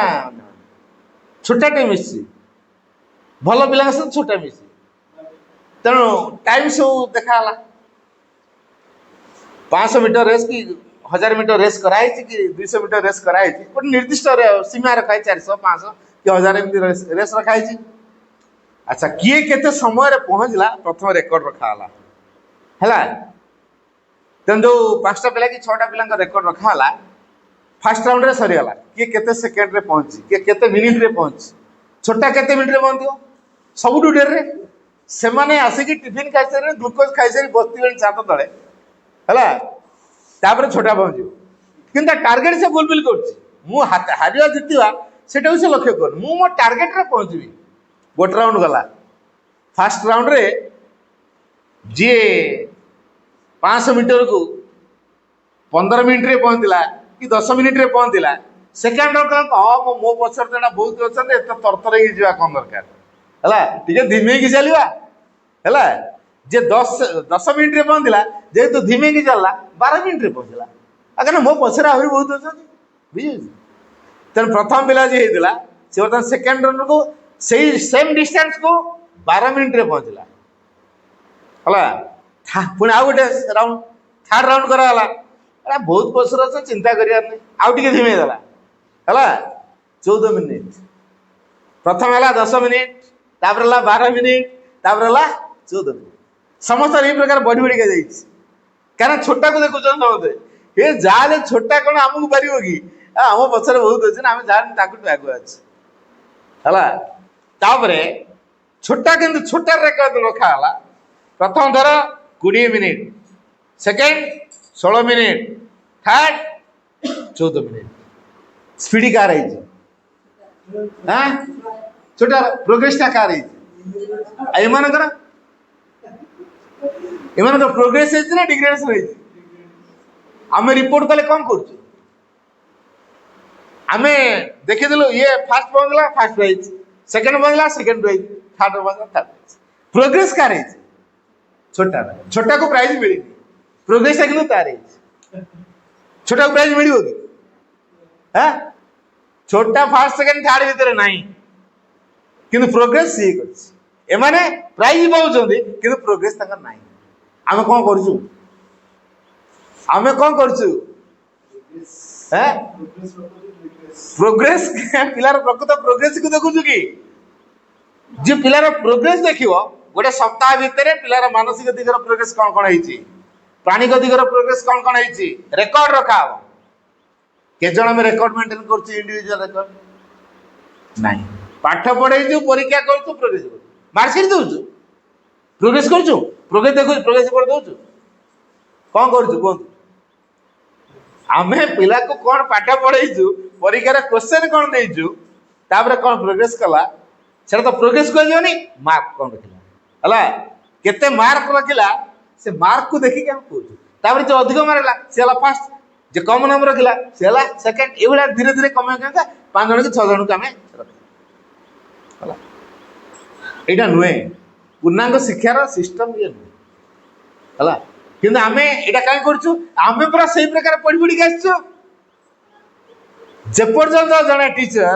ଛୋଟାଟେ ମିଶିଛି, ଭଲ ପିଲାଙ୍କ ସହିତ ଛୋଟା ମିଶିଛି। ତେଣୁ ଟାଇମ ସବୁ ଦେଖା ହେଲା, 500 ମିଟର ରେସ୍ କି 1000 ମିଟର ରେସ୍ କରାହେଇଛି କି 200 ମିଟର ରେସ୍ କରାହେଇଛି, ଗୋଟେ ନିର୍ଦ୍ଦିଷ୍ଟ ସୀମା ରଖାହେଇଛି, 400 500 କି 1000 ଏମିତି ରେସ୍ ରଖାହେଇଛି। ଆଚ୍ଛା, କିଏ କେତେ ସମୟରେ ପହଞ୍ଚିଲା ପ୍ରଥମେ ରେକର୍ଡ ରଖାହେଲା ହେଲା। ତେଣୁ ଯୋଉ 5ଟା ପିଲା କି 6ଟା ପିଲାଙ୍କ ରେକର୍ଡ ରଖାହେଲା, ଫାର୍ଷ୍ଟ ରାଉଣ୍ଡରେ ସରିଗଲା, କିଏ କେତେ ସେକେଣ୍ଡରେ ପହଞ୍ଚି, କିଏ କେତେ ମିନିଟରେ ପହଞ୍ଚି, ଛୋଟା କେତେ ମିନିଟରେ ପହଞ୍ଚିବ ସବୁଠୁ ଡେରିରେ। ସେମାନେ ଆସିକି ଟିଫିନ ଖାଇସାରି ଗ୍ଲୁକୋଜ ଖାଇସାରି ବସିଥିବେ ଛାତ ତଳେ ହେଲା, ତାପରେ ଛୋଟା ପହଞ୍ଚିବ। କିନ୍ତୁ ତା ଟାର୍ଗେଟ ସେ ଫୁଲଫିଲ୍ କରୁଛି, ମୁଁ ହାରିବା ଜିତିବା ସେଟାକୁ ସେ ଲକ୍ଷ୍ୟ କରୁନି, ମୁଁ ମୋ ଟାର୍ଗେଟରେ ପହଞ୍ଚିବି। ଗୋଟେ ରାଉଣ୍ଡ ଗଲା, ଫାର୍ଷ୍ଟ ରାଉଣ୍ଡରେ ଯିଏ 500 ମିଟରକୁ 15 ମିନିଟରେ ପହଞ୍ଚିଲା କି 10 ମିନିଟରେ ପହଞ୍ଚିଲା, ସେକେଣ୍ଡ ରାଉଣ୍ଡ ମୋ ପଛରେ ତ ଏଟା ବହୁତ ଅଛନ୍ତି, ଏତେ ତରତର ହେଇକି ଯିବା କଣ ଦରକାର ହେଲା, ଟିକେ ଧିମେଇକି ଚାଲିବା ହେଲା। ଯେ 10 ମିନିଟରେ ପହଞ୍ଚିଲା, ଯେହେତୁ ଧିମେଇକି ଚାଲିଲା 12 ମିନିଟରେ ପହଞ୍ଚିଲା, କାରଣ ମୋ ପଛରେ ଆହୁରି ବହୁତ ଅଛନ୍ତି, ବୁଝିପାରୁଛି। ତେଣୁ ପ୍ରଥମ ପିଲା ଯିଏ ହେଇଥିଲା ସେ ବର୍ତ୍ତମାନ ସେକେଣ୍ଡ ରାଉଣ୍ଡକୁ ସେଇ ସେମ୍ ଡିଷ୍ଟାନ୍ସକୁ 12 ମିନିଟରେ ପହଞ୍ଚିଲା ହେଲା। ପୁଣି ଆଉ ଗୋଟେ ରାଉଣ୍ଡ, ଥାର୍ଡ ରାଉଣ୍ଡ କରାଗଲା, ବହୁତ ପଛରେ ଅଛ, ଚିନ୍ତା କରିବାର ନାହିଁ, ଆଉ ଟିକେ ଧିମେଇ ଦେଲା ହେଲା, 14 ମିନିଟ। ପ୍ରଥମ ହେଲା 10 ମିନିଟ, ତାପରେ ହେଲା 12 ମିନିଟ, ତାପରେ ହେଲା 14 ମିନିଟ। ସମସ୍ତଙ୍କର ଏଇ ପ୍ରକାର ବଢି ବଢିକା ଯାଇଛି, କାରଣ ଛୋଟାକୁ ଦେଖୁଛନ୍ତି ସମସ୍ତେ, ये जाले छोटा कौन आमको पारिबो कि आम पछरे बहुत अच्छे ना आम जान ताकू आगु अछि हला तापरे छोटा किंतु छोटा रेकर्ड रखा हला प्रथम धर 20 minute second 16 minute third 14 minute speed car है हाँ छोटा प्रोग्रेस टा कार है एमान प्रोग्रेस है ना डिग्रेडेशन है आमे रिपोर्ट कले कौन करछु आमे देखि देलो ये फर्स्ट बंगला फर्स्ट प्राइज सेकंड बंगला सेकंड प्राइज थर्ड बंगला थर्ड प्राइज प्रोग्रेस कार है छोटा छोटा को प्राइज मिली प्रोग्रेस किंतु तार है छोटा को प्राइज मिली होगी हाँ छोटा फर्स्ट सेकंड थर्ड भीतर नहीं किंतु प्रोग्रेस सी करछि एमाने प्राइज पाउछन्ती किंतु प्रोग्रेस तंकर नाही आमे कोन करछु आमे कोन करछु हैं प्रोग्रेस पिलार प्रकृत प्रोग्रेस को देखुछु कि जे पिलार प्रोग्रेस देखिवो गोटे सप्ताह भितर पिलार मानसिक दिगर प्रोग्रेस कौन कौन है प्राणिक दिगर प्रोग्रेस कौन कौन है रेकर्ड रखा हो के जण में रेकर्ड मेंटेन करछि इंडिविजुअल रेकर्ड नहीं पाठ पढ़े परीक्षा कर प्रोग्रेस मार्कशीट दउछु प्रोग्रेस करछु प्रोग्रेस देखु प्रोग्रेस कर दउछु कौन करछु कोन आमे पिला को कौन पाठ पढ़ेछु परीक्षा रे क्वेश्चन कौन देइछु तापर कौन प्रोग्रेस कला सेटा तो प्रोग्रेस कर दियोनी मार्क कौन रखिला हला केते मार्क रखिला से मार्क को देखि के हम कहू तापर जो अधिक मारला से हला फर्स्ट जे कम नंबर रखिला से हला सेकंड एवला धीरे धीरे कम के 5 जण के 6 जण को हमें रख हला एटा नुए पूर्णांग शिक्षार सिस्टम ये नुए हला किंतु आमे एटा काई करछु आमे पूरा सही प्रकार पढ़ी पढ़ी के आछो जे पर्यंत जने टीचर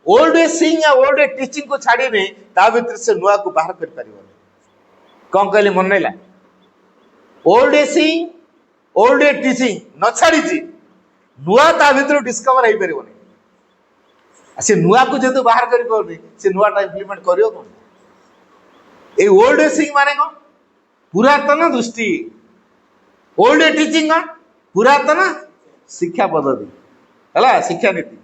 ओल्ड वे सिंग या ओल्ड वे टीचिंग को छाड़ी ने ता भीतर से नुआ को बाहर कर परिबो कौन कहली मन नैला ओल्ड वे सिंग ओल्ड वे टीचिंग न छाड़ी छी नुआ ता भीतर डिस्कवर होई परिबो नै से नुआ को जेतु बाहर करि परनी से नुआ ता इंप्लीमेंट करियो कोन ए ओल्ड वे सिंग माने कोन पुरातन दृष्टि ओल्ड वे टीचिंग कोन पुरातन शिक्षा पद्धति हला शिक्षा नीति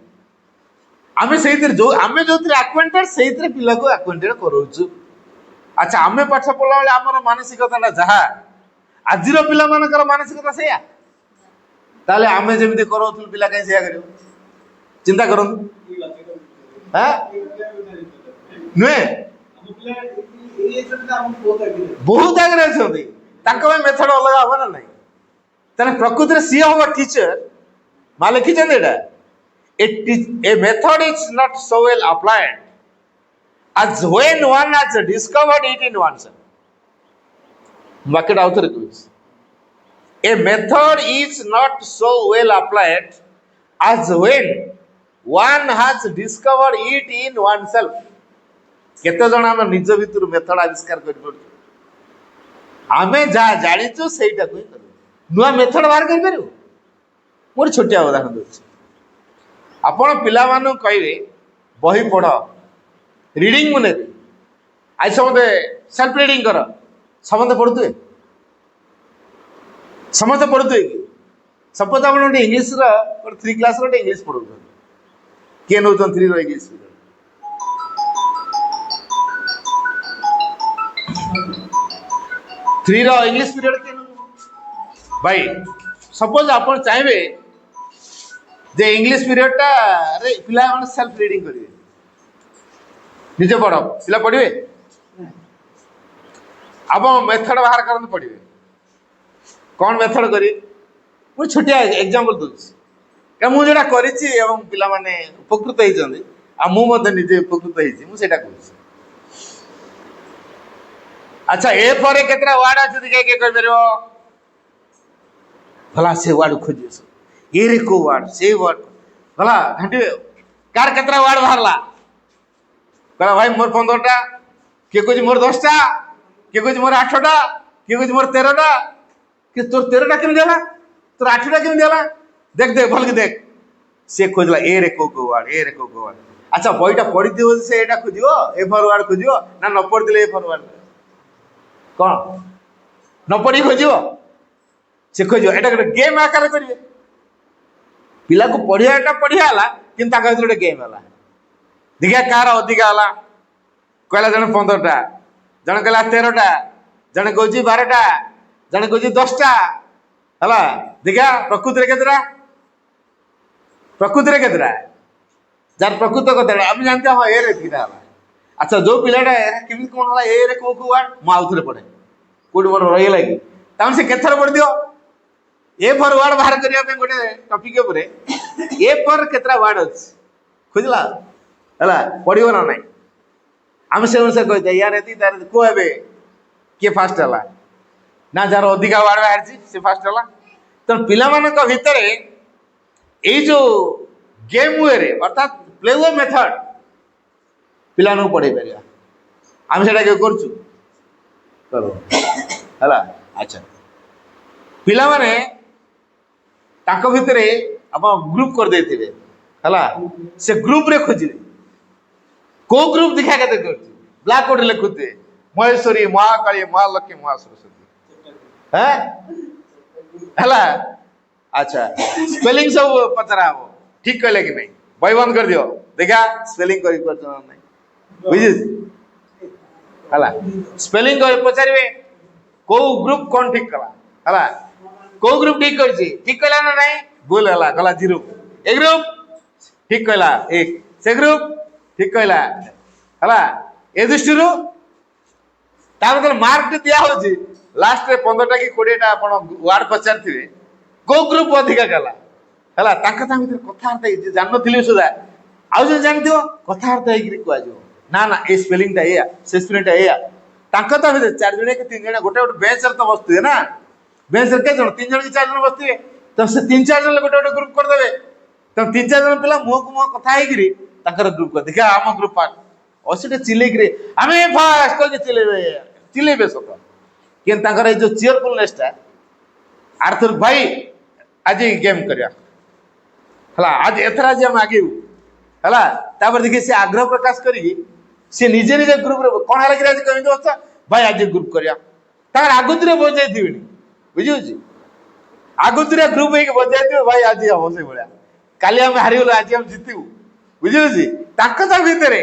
आमे सेहितिर जो आमे जोतिर एक्वेंटेड सेहितिर पिला को एक्वेंटेड करौछु अच्छा आमे पाठ पढला वाले हमर मानसिकता जहा आजिरो पिला मानकर मानसिकता सेया ताले आमे जेमिति करौथुल पिला कहीं सेया करियो चिंता करन हां नुए बहुत आगे छथि ताको मेथड अलग हो ना नहीं तने प्रकृति सी हो टीचर मा लिखि जने एटा a method is not so well applied as when one has discovered it in oneself. Market author goes. A method is not so well applied as when one has discovered it in oneself. केते जण हम निज भितर method आविष्कार कर पड़छ आमे जा जानि छु सेटा कोइ करू नुआ मेथड बाहर कर परु मोर छोटिया उदाहरण दोछ आपण पिला मानु कहबे बही पढ़ रीडिंग मुने आज समते सेल्फ रीडिंग कर समते पढ़ुते कि सपोज आपण इंग्लिश रो 3 क्लास रो इंग्लिश पढ़ु के नो 3 रो इंग्लिश 3 रो इंग्लिश पीरियड के भाई सपोज आपण चाहबे जे इंग्लिश पीरियड टा रे पिला माने सेल्फ रीडिंग करिवे निजे पढ़ो पिला पढ़िवे अब मेथड बाहर करन पढ़िवे कौन मेथड करी मु छोटिया एग्जांपल दूछ के मु जेटा करिछि एवं पिला माने उपकृत होई जंदी आ मु मते निजे उपकृत होईछि मु सेटा कहूछि अच्छा ए फॉर केतरा वर्ड अछि के कहि परबो भला से वर्ड खोजियो ये रे को वर्ड से वर्ड भला घंटे कार केतरा वर्ड बाहरला कहला भाई मोर 15टा के कुछ मोर 10टा के कुछ मोर 8टा के कुछ मोर 13टा कि तोर 13टा केम देला तोर 8टा केम देला देख देख भल के देख से खोजला ए रे को वर्ड अच्छा बईटा पढ़ी दियो से एटा खोजियो ए फॉर वर्ड खोजियो ना न पढ़ दिले ए फॉर वर्ड कोन न पढ़ी खोजियो से खोज एटा गोटे गेम आकार करेंगे पिला को पढ़ियाटा पढ़िया है कि गोटे गेम है देखिए कार अधिका है कहला जन 15टा जन कहला 13टा जन कौच 12टा जन कौच 10टा है देखिया प्रकृति केतरा जार प्रकृत कथा आम जानते हाँ ए रेटा अच्छा जो पिलाटा केमी कौन है ए रे कौ वार्ड मुझे पढ़े कौट मोर रहीगला कि तमें से केथर पढ़ दियो ए फॉर वार्ड बाहर करने गोटे टॉपिक उपर ए फॉर केतरा वार्ड अच्छे खोजला है पढ़ो ना ना आम से अनुसार कहते यार ये तार कहे किए फास्ट है ना जार अधिका वार्ड बाहर से फास्ट है तेणु पिला भितर ये जो गेम वे रे अर्थात प्ले वे मेथड पिला पढ़े पार आम से करो है अच्छा पिला माने ताको भितर आप ग्रुप कर देते है से ग्रुप रे खोजे को ग्रुप दिखा के ब्लैक बोर्ड लिखुते महेश्वरी महाकाली महालक्ष्मी महासरस्वती है अच्छा स्पेलिंग सब पचरा हम ठीक कहले कि नहीं बही बंद कर दियो देखा स्पेलिंग कर बुझे है स्पेलिंग पचारे को ग्रुप कौन ठीक कला है को ग्रुप ठीक कहला ना नहीं भूल है गला 0 ए ग्रुप ठीक कहला 1 से ग्रुप ठीक कहला है ए दृष्टि मार्क दिया होची लास्ट रे 15टा कि 20टा आपण वार्ड पचार थे को ग्रुप अधिका कला है कथार्थ जान नी सुधा आउ जो जान कथार्थ हो ना ना ए स्पेलिंगटा या से स्पेलिंगटा या तो भितर 4 जन कि 3 जन गोटे गोटे बेंच तो बसुए ना बेंच के 3 जन कि 4 जन बसुए तो से 3-4 जन गोटे गोटे ग्रुप करदे तो 3-4 जन पिला मुह को मुह कथा ग्रुप कर देखा आम ग्रुप पार्ट असीटा चिल्ले आम फास्ट कह चिल्ले सत कि जो चीयरफुलनेसटा आर्थर भाई आज गेम करा आज एथर आज आम आगे है देखिए सी आग्रह प्रकाश करी सी निजे निजे ग्रुप रे कौन है कि आज कमी बस भाई आज ग्रुप करा आगुतरे बजाई थी बुझे आगुतरे ग्रुप हो बजाई भाई आज हम से भाया काली आम हारीगलु आज हम जितू बुझे भितर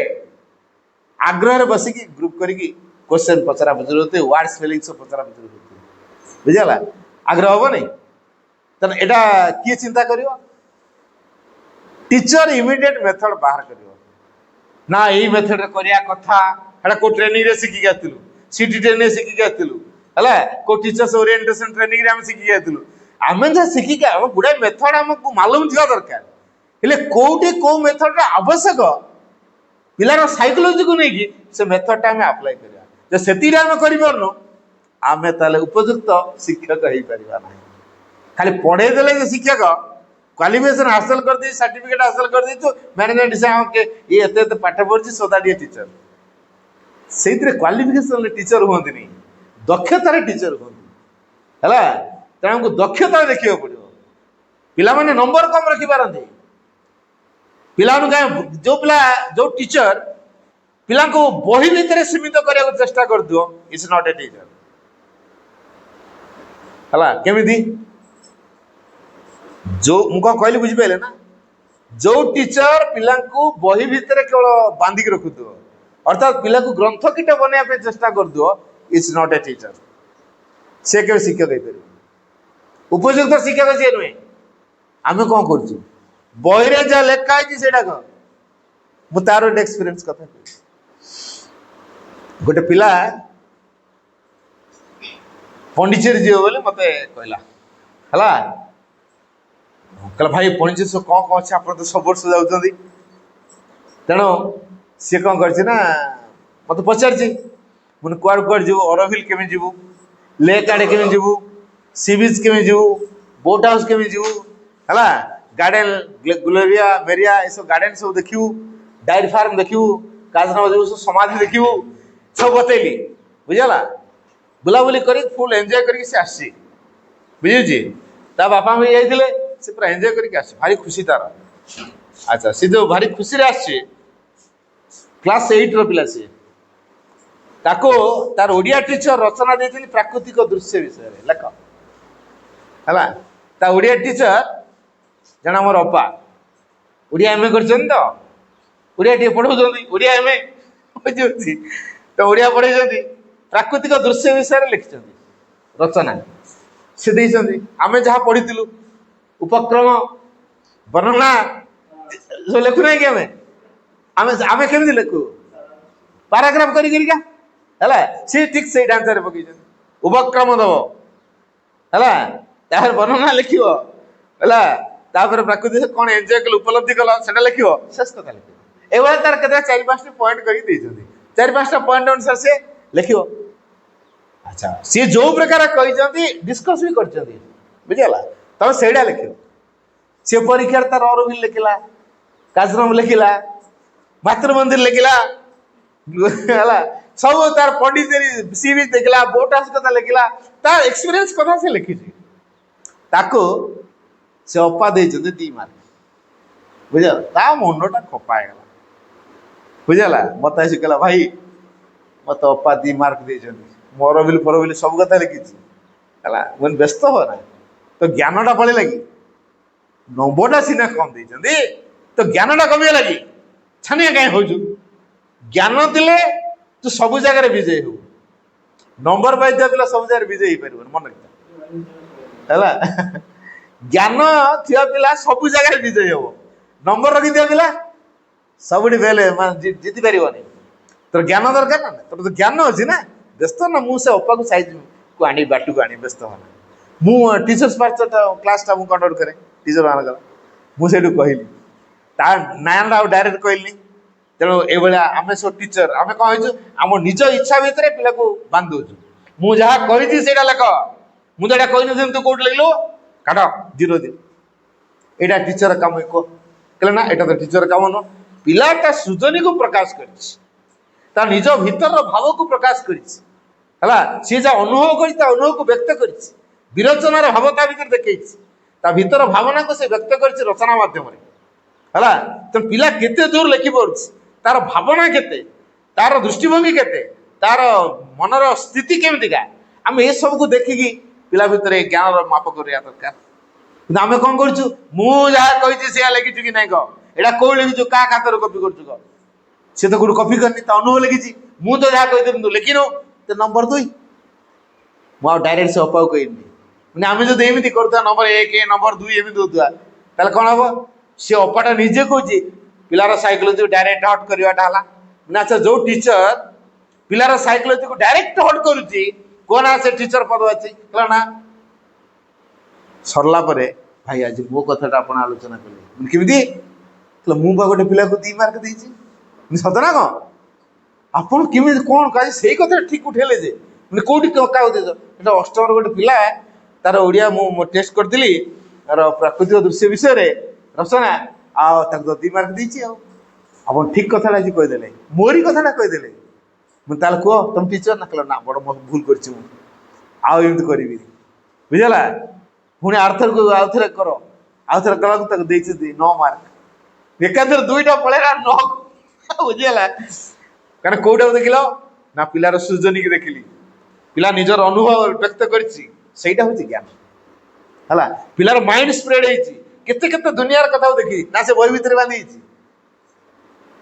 आग्रह बसिकी ग्रुप करके क्वेश्चन पचरा पचर होते वार्ड स्पेलिंग सब पचरा पचर होते बुझेगा आग्रह हम नहीं तेना यहाँ किए चिंता कर टीचर इमिडिएट मेथड बाहर कर ना यही मेथड करिया कथा एटा को ट्रेनिंग रे सिखी आथिलु सीटी ट्रेनिंग सिखी आथिलु हला को टीचर्स ओरिएंटेशन ट्रेनिंग रे हम सिखी आथिलु आमे जे सिखी के हम गुडा मेथड हमको मालूम थिया दरकार हेले कोठी को मेथड रा आवश्यक पिलार साइकोलॉजी को नहीं से मेथड टा हम अप्लाई करिया जे सेती रे हम करि परनो आमे ताले उपयुक्त शिक्षक हेई परिबा नाही खाली पढ़े देले जे शिक्षक क्वालिफिकेशन हासिल कर दी सर्टिफिकेट हासिल कर दी तो मैनेजमेंट हिसाब के ये एते पाठ पढ़ी सोदा दिए टीचर से क्वालिफिकेशन टीचर हमें नहीं दक्षतार टीचर हमें है तेना हमको दक्षता देखा पड़ो पिला माने नंबर कम रखी पारती पिला जो पिला जो टीचर पिला को बही भितर सीमित करने को चेष्टा कर दियो इट्स नॉट ए टीचर है केमिति जो मुझे कहली बुझिपारे ना जो टीचर पिला को बही भितर केवल बांधिक रखुद अर्थात पिला को ग्रंथ कीट बनवाई चेष्टा कर दो इट्स नॉट ए टीचर से के शिक्षक उपयुक्त शिक्षक सी नुहे आम कौन कर बही जहाँ लेखा है कौन तार गोटे एक्सपीरियंस कथा गोटे पिला पंडिचेरी जीव बोले मत कहला है कहला भाई पंडिचेरी सब कौन कौन अच्छे आप तो सब वर्ष जाऊँच तेणु सी कौन कर मत पचार मुझे कुआड़ कुआड़ जीव अरविल केमी जीवु लेक आड़े केमी जीवु सी बीच केमी जीवु बोट हाउस केमी जीवु है गार्डन गुलेरिया मेरिया ये सब गार्डन सब देखू डायरी फार्म देखू काजनामा जीव सब समाधि देखू सब बतैली बुझला बुलाबुली कर फुल एंजॉय करके सी आसी बुझे ता बापा भी जाइए से पूरा एंजॉय करके आसी भारी खुशी तार अच्छा सी जो भारी खुशी रे आसी क्लास 8 रो पिला सी ताको तार ओडिया टीचर रचना देथिन प्राकृतिक दृश्य विषय रे लेख ହେଲା ତା ଓଡ଼ିଆ ଟିଚର ଜଣେ ଆମର ଅପା ଓଡ଼ିଆ ଏମ୍ ଏ କରିଛନ୍ତି ତ ଓଡ଼ିଆ ଟିକେ ପଢ଼ଉଛନ୍ତି ଓଡ଼ିଆ ଏମ୍ ଏ ବୁଝିପାରୁଛି ତ ଓଡ଼ିଆ ପଢ଼େଇଛନ୍ତି ପ୍ରାକୃତିକ ଦୃଶ୍ୟ ବିଷୟରେ ଲେଖିଛନ୍ତି ରଚନା ସେ ଦେଇଛନ୍ତି ଆମେ ଯାହା ପଢ଼ିଥିଲୁ ଉପକ୍ରମ ବର୍ଣ୍ଣନା ସବୁ ଲେଖୁନାହିଁ କି ଆମେ ଆମେ ଆମେ କେମିତି ଲେଖୁ ପାରାଗ୍ରାଫ କରିକା ହେଲା ସେ ଠିକ ସେଇ ଢାଞ୍ଚାରେ ପକେଇଛନ୍ତି ଉପକ୍ରମ ଦବ ହେଲା ତାପରେ ବର୍ଣ୍ଣନା ଲେଖିବ ହେଲା ତାପରେ ପ୍ରାକୃତିକ କଣ ଏନ୍ଜୟ କଲ ଉପଲବ୍ଧି କଲ ସେଟା ଲେଖିବ ଶେଷ କଥା ଲେଖିବ ଏଇଭଳିଆ ତାର କେତେ 4-5ଟି ପଏଣ୍ଟ କରିକି ଦେଇଛନ୍ତି 4-5ଟା ପଏଣ୍ଟ ଅନୁସାରେ ସେ ଲେଖିବ ଆଚ୍ଛା ସିଏ ଯୋଉ ପ୍ରକାର କହିଛନ୍ତି ଡିସ୍କସ୍ ବି କରିଛନ୍ତି ବୁଝିଗଲା ତମେ ସେଇଟା ଲେଖିବ ସେ ପରୀକ୍ଷାରେ ତାର ଅରବିନ୍ଦ ଲେଖିଲା କାଜରମ ଲେଖିଲା ମାତୃ ମନ୍ଦିର ଲେଖିଲା ହେଲା ସବୁ ତାର ପଣ୍ଡିଚେରୀ ସି ବିଚ୍ ଦେଖିଲା ବୋଟ ହାଉସ କଥା ଲେଖିଲା ତାର ଏକ୍ସପିରିଏନ୍ସ କଥା ସେ ଲେଖିଛି ତାକୁ ସେ ଅପା ଦେଇଛନ୍ତି 2 ମାର୍କ ବୁଝିଲ ତା ମୁଣ୍ଡଟା ଖପା ହେଇଗଲା ବୁଝିଲା ମତେ ଆସି କହିଲା ଭାଇ ମତେ ଅପା 2 ମାର୍କ ଦେଇଛନ୍ତି ମୋର ବିଲ ଫରବିଲ ସବୁ କଥା ଲେଖିଛି ହେଲା ମୁଁ ବ୍ୟସ୍ତ ହବ ନା ତ ଜ୍ଞାନଟା ପଳେଇଲା କି ନମ୍ବରଟା ସିନା କମ ଦେଇଛନ୍ତି ତ ଜ୍ଞାନଟା କମିଗଲା କି ଛାନିଆ କାହିଁ ହଉଛୁ ଜ୍ଞାନ ଥିଲେ ତୁ ସବୁ ଜାଗାରେ ବିଜୟୀ ହବୁ ନମ୍ବର ପାଇଥିବା ପିଲା ସବୁ ଜାଗାରେ ବିଜୟୀ ହେଇପାରିବନି ମନେ ରଖିଥା ହେଲା ଜ୍ଞାନ ଥିବା ପିଲା ସବୁ ଜାଗାରେ ବିଜୟୀ ହବ ନମ୍ବର ରଖିଥିବା ପିଲା ସବୁଠି ଫେଲ ଜିତି ପାରିବନି ତୋର ଜ୍ଞାନ ଦରକାର ନା ତୋର ତ ଜ୍ଞାନ ଅଛି ନା ବ୍ୟସ୍ତ ନା ମୁଁ ସେ ଅପାକୁ ସାଇଜକୁ ଆଣି ବାଟକୁ ଆଣି ବ୍ୟସ୍ତ ହନା ମୁଁ ଟିଚର୍ସ ପାର୍ଚଟା କ୍ଲାସଟା ମୁଁ କଣ୍ଡକ୍ଟ କରେ ଟିଚର ମାନଙ୍କର ମୁଁ ସେଇଠୁ କହିଲି ତା ନାଁଟା ଆଉ ଡାଇରେକ୍ଟ କହିଲିନି ତେଣୁ ଏଇଭଳିଆ ଆମେ ସବୁ ଟିଚର ଆମେ କଣ ହେଇଛୁ ଆମ ନିଜ ଇଚ୍ଛା ଭିତରେ ପିଲାକୁ ବାନ୍ଧି ଦଉଛୁ ମୁଁ ଯାହା କହିଛି ସେଇଟା ଲେଖ ମୁଁ ତ ଏଇଟା କହିନଥିଲି ତୁ କୋଉଠି ଲେଖିଲୁ କାଟ 0 ଦିନ ଏଇଟା ଟିଚର କାମ କୁହ କହିଲେ ନା ଏଇଟା ତ ଟିଚର କାମ ନୁହଁ ପିଲାଟା ସୃଜନୀକୁ ପ୍ରକାଶ କରିଛି ତା ନିଜ ଭିତରର ଭାବକୁ ପ୍ରକାଶ କରିଛି ହେଲା ସିଏ ଯାହା ଅନୁଭବ କରିଛି ତା ଅନୁଭବକୁ ବ୍ୟକ୍ତ କରିଛି ବିରଚନାର ଭାବ ତା ଭିତରେ ଦେଖେଇଛି ତା ଭିତର ଭାବନାକୁ ସେ ବ୍ୟକ୍ତ କରିଛି ରଚନା ମାଧ୍ୟମରେ ହେଲା ତେଣୁ ପିଲା କେତେ ଦୂର ଲେଖିପାରୁଛି ତାର ଭାବନା କେତେ ତାର ଦୃଷ୍ଟିଭଙ୍ଗୀ କେତେ ତାର ମନର ସ୍ଥିତି କେମିତିକା ଆମେ ଏସବୁକୁ ଦେଖିକି ପିଲା ଭିତରେ ଜ୍ଞାନର ମାପ କରିବା ଦରକାର କିନ୍ତୁ ଆମେ କଣ କରୁଛୁ ମୁଁ ଯାହା କହିଛି ସେୟା ଲେଖିଛୁ କି ନାଇଁ କହ ଏଇଟା କୋଉ ଲେଖିଛୁ କାହା ଖାତାରୁ କପି କରୁଛୁ କହ ସେ ତ କୋଉଠି କପି କରିନି ତା ଅନୁଭବ ଲେଖିଛି ମୁଁ ତ ଯାହା କହିଥିଲି ତୁ ଲେଖିନୁ ତ ନମ୍ବର 2 ମୁଁ ଆଉ ଡାଇରେକ୍ଟ ସେ ଅପାକୁ କହିନି ମାନେ ଆମେ ଯଦି ଏମିତି କରୁଥିବା ନମ୍ବର 1 ନମ୍ବର 2 ଏମିତି ଦଉଥିବା ତାହେଲେ କଣ ହବ ସେ ଅପାଟା ନିଜେ କହୁଛି ପିଲାର ସାଇକୋଲୋଜି ଡାଇରେକ୍ଟ ହଟ୍ କରିବାଟା ହେଲା ନା ଆଚ୍ଛା ଯୋଉ ଟିଚର ପିଲାର ସାଇକୋଲୋଜିକୁ ଡାଇରେକ୍ଟ ହଟ୍ କରୁଛି କୋ ନା ସେ ଟିଚର ପଦ ଅଛି ହେଲା ନା ସରିଲା ପରେ ଭାଇ ଆଜି ମୋ କଥାଟା ଆପଣ ଆଲୋଚନା କଲେ କେମିତି ମୁଁ ବା ଗୋଟେ ପିଲାକୁ 2 ମାର୍କ ଦେଇଛି ସତ ନା କଣ ଆପଣ କେମିତି କଣ କାଜି ସେଇ କଥା ଠିକ ଉଠେଇଲେ ଯେ ମାନେ କୋଉଠି କାହାକୁ ଦେଇଛ ଏଟା ଅଷ୍ଟମର ଗୋଟେ ପିଲା ତାର ଓଡ଼ିଆ ମୁଁ ଟେଷ୍ଟ କରିଥିଲି ତାର ପ୍ରାକୃତିକ ଦୃଶ୍ୟ ବିଷୟରେ ରଚନା ଆଉ ତାକୁ 2 ମାର୍କ ଦେଇଛି ଆଉ ଆପଣ ଠିକ କଥାଟା ଆଜି କହିଦେଲେ ମୋରି କଥାଟା କହିଦେଲେ ମୁଁ ତାହେଲେ କୁହ ତମ ଟିଚର ନା କହିଲ ନା ବଡ଼ ଭୁଲ କରିଛି ମୁଁ ଆଉ ଏମିତି କରିବିନି ବୁଝିଲା ପୁଣି ଆଉଥରକୁ ଆଉଥରେ କର ଆଉଥରେ କଲାକୁ ତାକୁ ଦେଇଛି 9 ମାର୍କ ଏକାଥରେ 2ଟା ପଳେଇଲା 9 ବୁଝିଗଲା କାରଣ କୋଉଟାକୁ ଦେଖିଲ ନା ପିଲାର ସୃଜନୀକି ଦେଖିଲି ପିଲା ନିଜର ଅନୁଭବ ବ୍ୟକ୍ତ କରିଛି ସେଇଟା ହଉଛି ଜ୍ଞାନ ହେଲା ପିଲାର ମାଇଣ୍ଡ ସ୍ପ୍ରେଡ ହେଇଛି କେତେ କେତେ ଦୁନିଆର କଥାକୁ ଦେଖି ନା ସେ ବହି ଭିତରେ ବାନ୍ଧି ହେଇଛି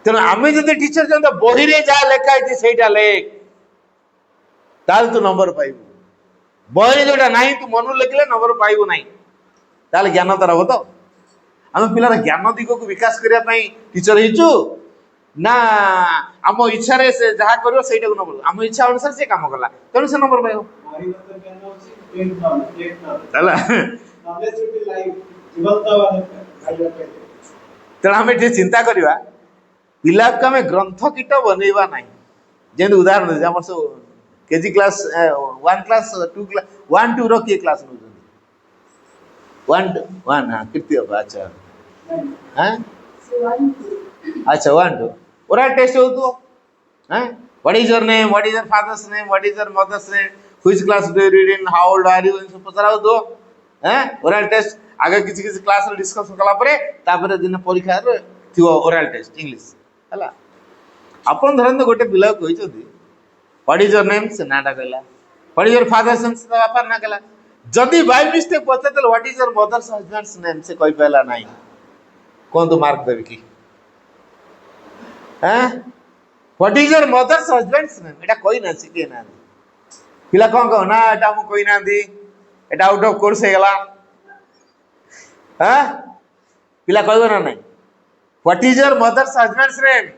ତେଣୁ ଆମେ ଯଦି ଟିଚର ଚାହୁଁଛ ବହିରେ ଯାହା ଲେଖା ହେଇଛି ସେଇଟା ଲେଖ ତାହେଲେ ତୁ ନମ୍ବର ପାଇବୁ ବହିରେ ଯୋଉଟା ନାହିଁ ତୁ ମନରୁ ଲେଖିଲେ ନମ୍ବର ପାଇବୁ ନାହିଁ ତାହେଲେ ଜ୍ଞାନ ତାର ହବ ତ ଆମେ ପିଲାର ଜ୍ଞାନ ଦିଗକୁ ବିକାଶ କରିବା ପାଇଁ ଟିଚର ହେଇଛୁ ନା ଆମ ଇଚ୍ଛାରେ ସେ ଯାହା କରିବ ସେଇଟାକୁ ନମ୍ବର ଆମ ଇଚ୍ଛା ଅନୁସାରେ ସେ କାମ କଲା ତେଣୁ ସେ ନମ୍ବର ପାଇବ ହେଲା ତେଣୁ ଆମେ ଟିକେ ଚିନ୍ତା କରିବା ପିଲାକୁ ଆମେ ଗ୍ରନ୍ଥ କୀଟ ବନେଇବା ନାହିଁ ଯେମିତି ଉଦାହରଣ ଦେଉଛି ଆମର ସବୁ କେଜି କ୍ଲାସ 1 କ୍ଲାସ 2 କ୍ଲାସ 1 2 ର କିଏ କ୍ଲାସ ନେଉଛନ୍ତି 1 ହଁ କୀର୍ତ୍ତି ବାବା ଆଚ୍ଛା ଆଚ୍ଛା 1 2 oral test होतो what is your name what is your father's name what is your mother's name which class do you read in how old are you ଏମିତି ପଚରା ହଉଥିବ oral test ଆगे କିଛି କିଛି କ୍ଲାସରେ ଡିସ୍କସନ୍ କଲା ପରେ ତାପରେ ଦିନ ପରୀକ୍ଷାରେ ଥିବ oral test ଇଂଲିଶ ହେଲା ଆପଣ ଧରନ୍ତୁ ଗୋଟେ ପିଲାକୁ କହିଛନ୍ତି what is your name ସେ ନାଁଟା କହିଲା what is your father's name ସେ ତା ବାପାର ନାଁ କହିଲା जदि बाय मिस्टेक पचार what is your mother's husband's name से कहि पाला नहीं कौन तो मार्क देबे की हैं what is your mother's husband's name एटा कोई ना सिखे ना पिला कौन कहो ना एटा मु कोई ना दी एटा आउट ऑफ कोर्स हे गला हैं पिला कहबो ना नहीं what is your mother's husband's name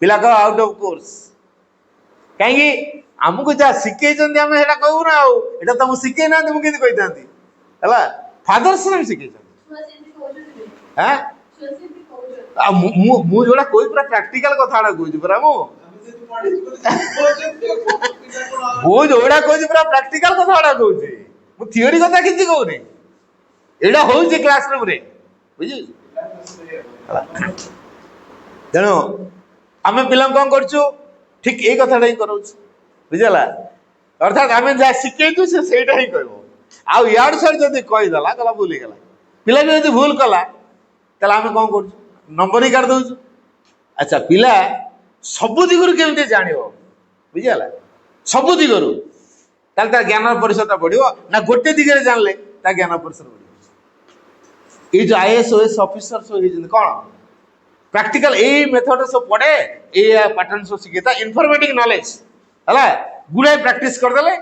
पिला कहो आउट ऑफ कोर्स कहीं आमको जहाँ शिखे आम है कहू ना आटा तुमको शिखे ना मुझे कही था है फादर्स नेम शिखे मुझे कोई पूरा प्रैक्टिकल कथा कहूँ पूरा जोड़ा कहूँ पूरा प्रैक्टिकल कथा कहूँ थियोरी कथा किसी कहूनी एटा हूँ क्लासरूम रे बुझी तेणु आम पिला कौन करूँ ठीक यही कथा ही करूँ बुझला अर्थात आम जहाँ शिखेचु से ही कह आड़ साइड जब कहीदेला कहला भूल गला पिला भी जब भूल कला तेल आम कौन कर नंबर ही काट दौचु अच्छा पिला सबु दिगरु केमती जान बुझला सबु दिगरु तार ज्ञान परिसर बढ़ो ना गोटे दिगरे जानले ता ज्ञान परिसर बढ़ ये जो आईएएस ओएस ऑफिसर सब कौन प्रैक्टिकल यही मेथड सब पढ़े ये पैटर्न सब शिखे इनफॉर्मेटिव नॉलेज है गुड़ाए प्रैक्टिस करदे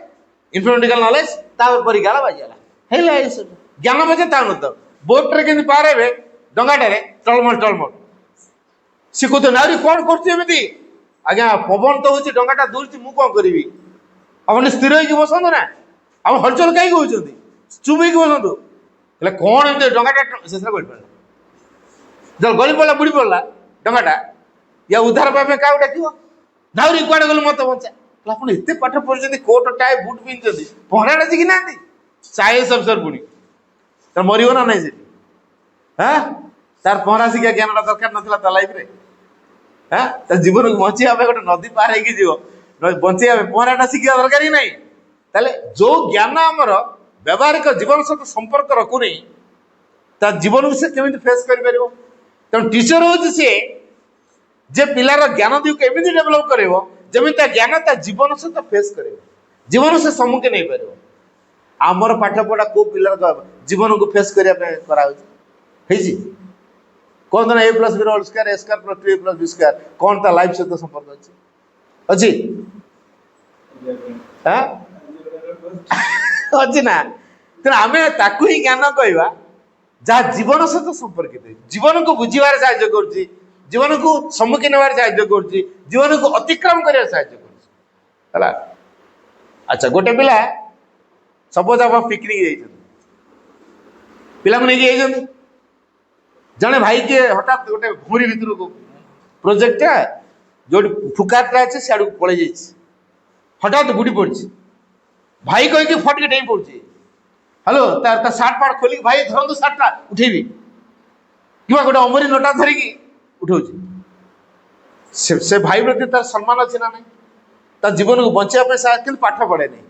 इनफॉर्मेटिकल नॉलेज परीक्षा बाजीगला है ज्ञान बजे तो बोट रे पार हे डंगाटे टलमल सी कहते ना कौन करमती आज्ञा पवन तो हूँ डंगाटा दूर मुझे कौन करी आप स्थिर हो बसतु ना आप हलचल कहीं कहते चुप हो बसतु कौन एम डंगाटा शेष गली पड़ा जब गली पड़ा बुड़ी पड़ा डंगाटा या उद्धार पाइबे क्या डाक नाउरी कुआड़े गलु मत बचा आप पाठ पढ़ी कोट टाई बुट पिंधि पहरा शिखी ना आईएएस अफिसर पुणी मरब ना नहीं हाँ तार पहरा शिखा ज्ञान दरकार ना लाइफ रे हाँ जीवन को बचाई गोटे नदी पार हो बचाई पहराटा शिखा दरकार ही नहीं ताले जो ज्ञान आमर व्यावहारिक जीवन सहित संपर्क रखुनी जीवन को से केमी फेस कर तेणु टीचर हूँ सी जे पिलार ज्ञान दी को एमती डेभलप कर जमी ज्ञान जीवन सहित फेस कर जीवन से सम्मुखीन नहीं पार आमर पाठ पढ़ा को पिलार जीवन को फेस करने कहते ना a + b whole square a square + 2a + b square कौन ता लाइफ सहित संपर्क अच्छी अच्छी ना तेना आम ताकू ही ज्ञान कहवा जहाँ जीवन सहित संपर्कित जीवन को बुझार साहय कर जीवन को सम्मुखीन होवार साहय कर जीवन को अतिक्रम कर साहय कर अच्छा गोटे पिला सपोज आप पिकनिक पिला नहीं जड़े भाई के हठात गोटे भूरी भितर को प्रोजेक्टा जो फुकाटा अच्छे सियाड़ को पलि जाइए हठात बुड़ी पड़ी भाई कहीकि फटके डेई पड़ी हेलो तार सार्ट पार्ट खोलिक भाई धरतु सार्टा उठेबी कि गोटे अमरी नोटा धरिकी उठा से भाई प्रति तार सम्मान अच्छे ना ना जीवन को बचाई कि पाठ पढ़े नहीं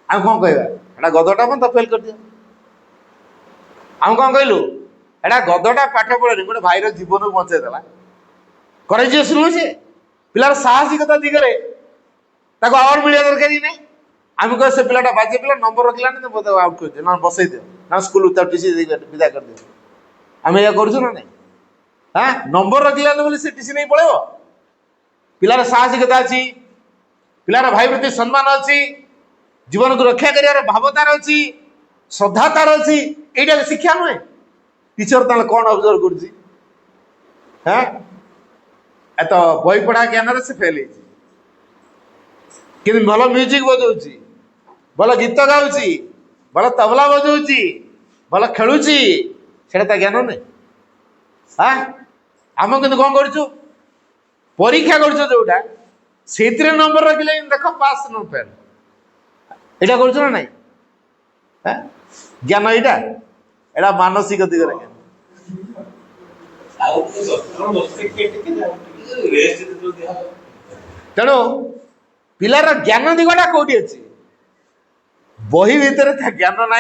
आम कौन कहवा गदटा तो फेल कर दिया आम कौन कहलु एटा गदटा पाठ पढ़े गोटे भाईर जीवन को बचाईदेला करे शुरू से पिलार साहसिकता दिगरे आवार्ड मिलवा दरकार ही नहीं आम कह से पिलाटा बाजे पिला नंबर रखला ना आउट कर ना बसई दियो ना स्कूल टीसी विदा कर दियो आम या करूँ ना नहीं हाँ नंबर रखला बोली से टीसी नहीं पड़ेब पिलार साहसिकता अच्छी पिलार भाई प्रति सम्मान अच्छी जीवन को रक्षा कर भावतार अच्छी श्रद्धा तार अच्छी यहीटा शिक्षा नुहे टीचर कौन ऑब्जर्व कर तो बही पढ़ा ज्ञान से फेल कि भल म्यूजिक बजाऊँ भल गीत गाँव भल तबला बजाऊँ भल खेलुची से ज्ञान नहीं हाँ आम कि कौन करूँ परीक्षा करोटा से नंबर रखिले देख पास न फेल यहाँ करूँ ना नहीं हाँ ज्ञान यहाँ मानसिक दिगरे ज्ञान तेणु पिलार ज्ञान दिगटा कौटी अच्छी बही भितर ज्ञान ना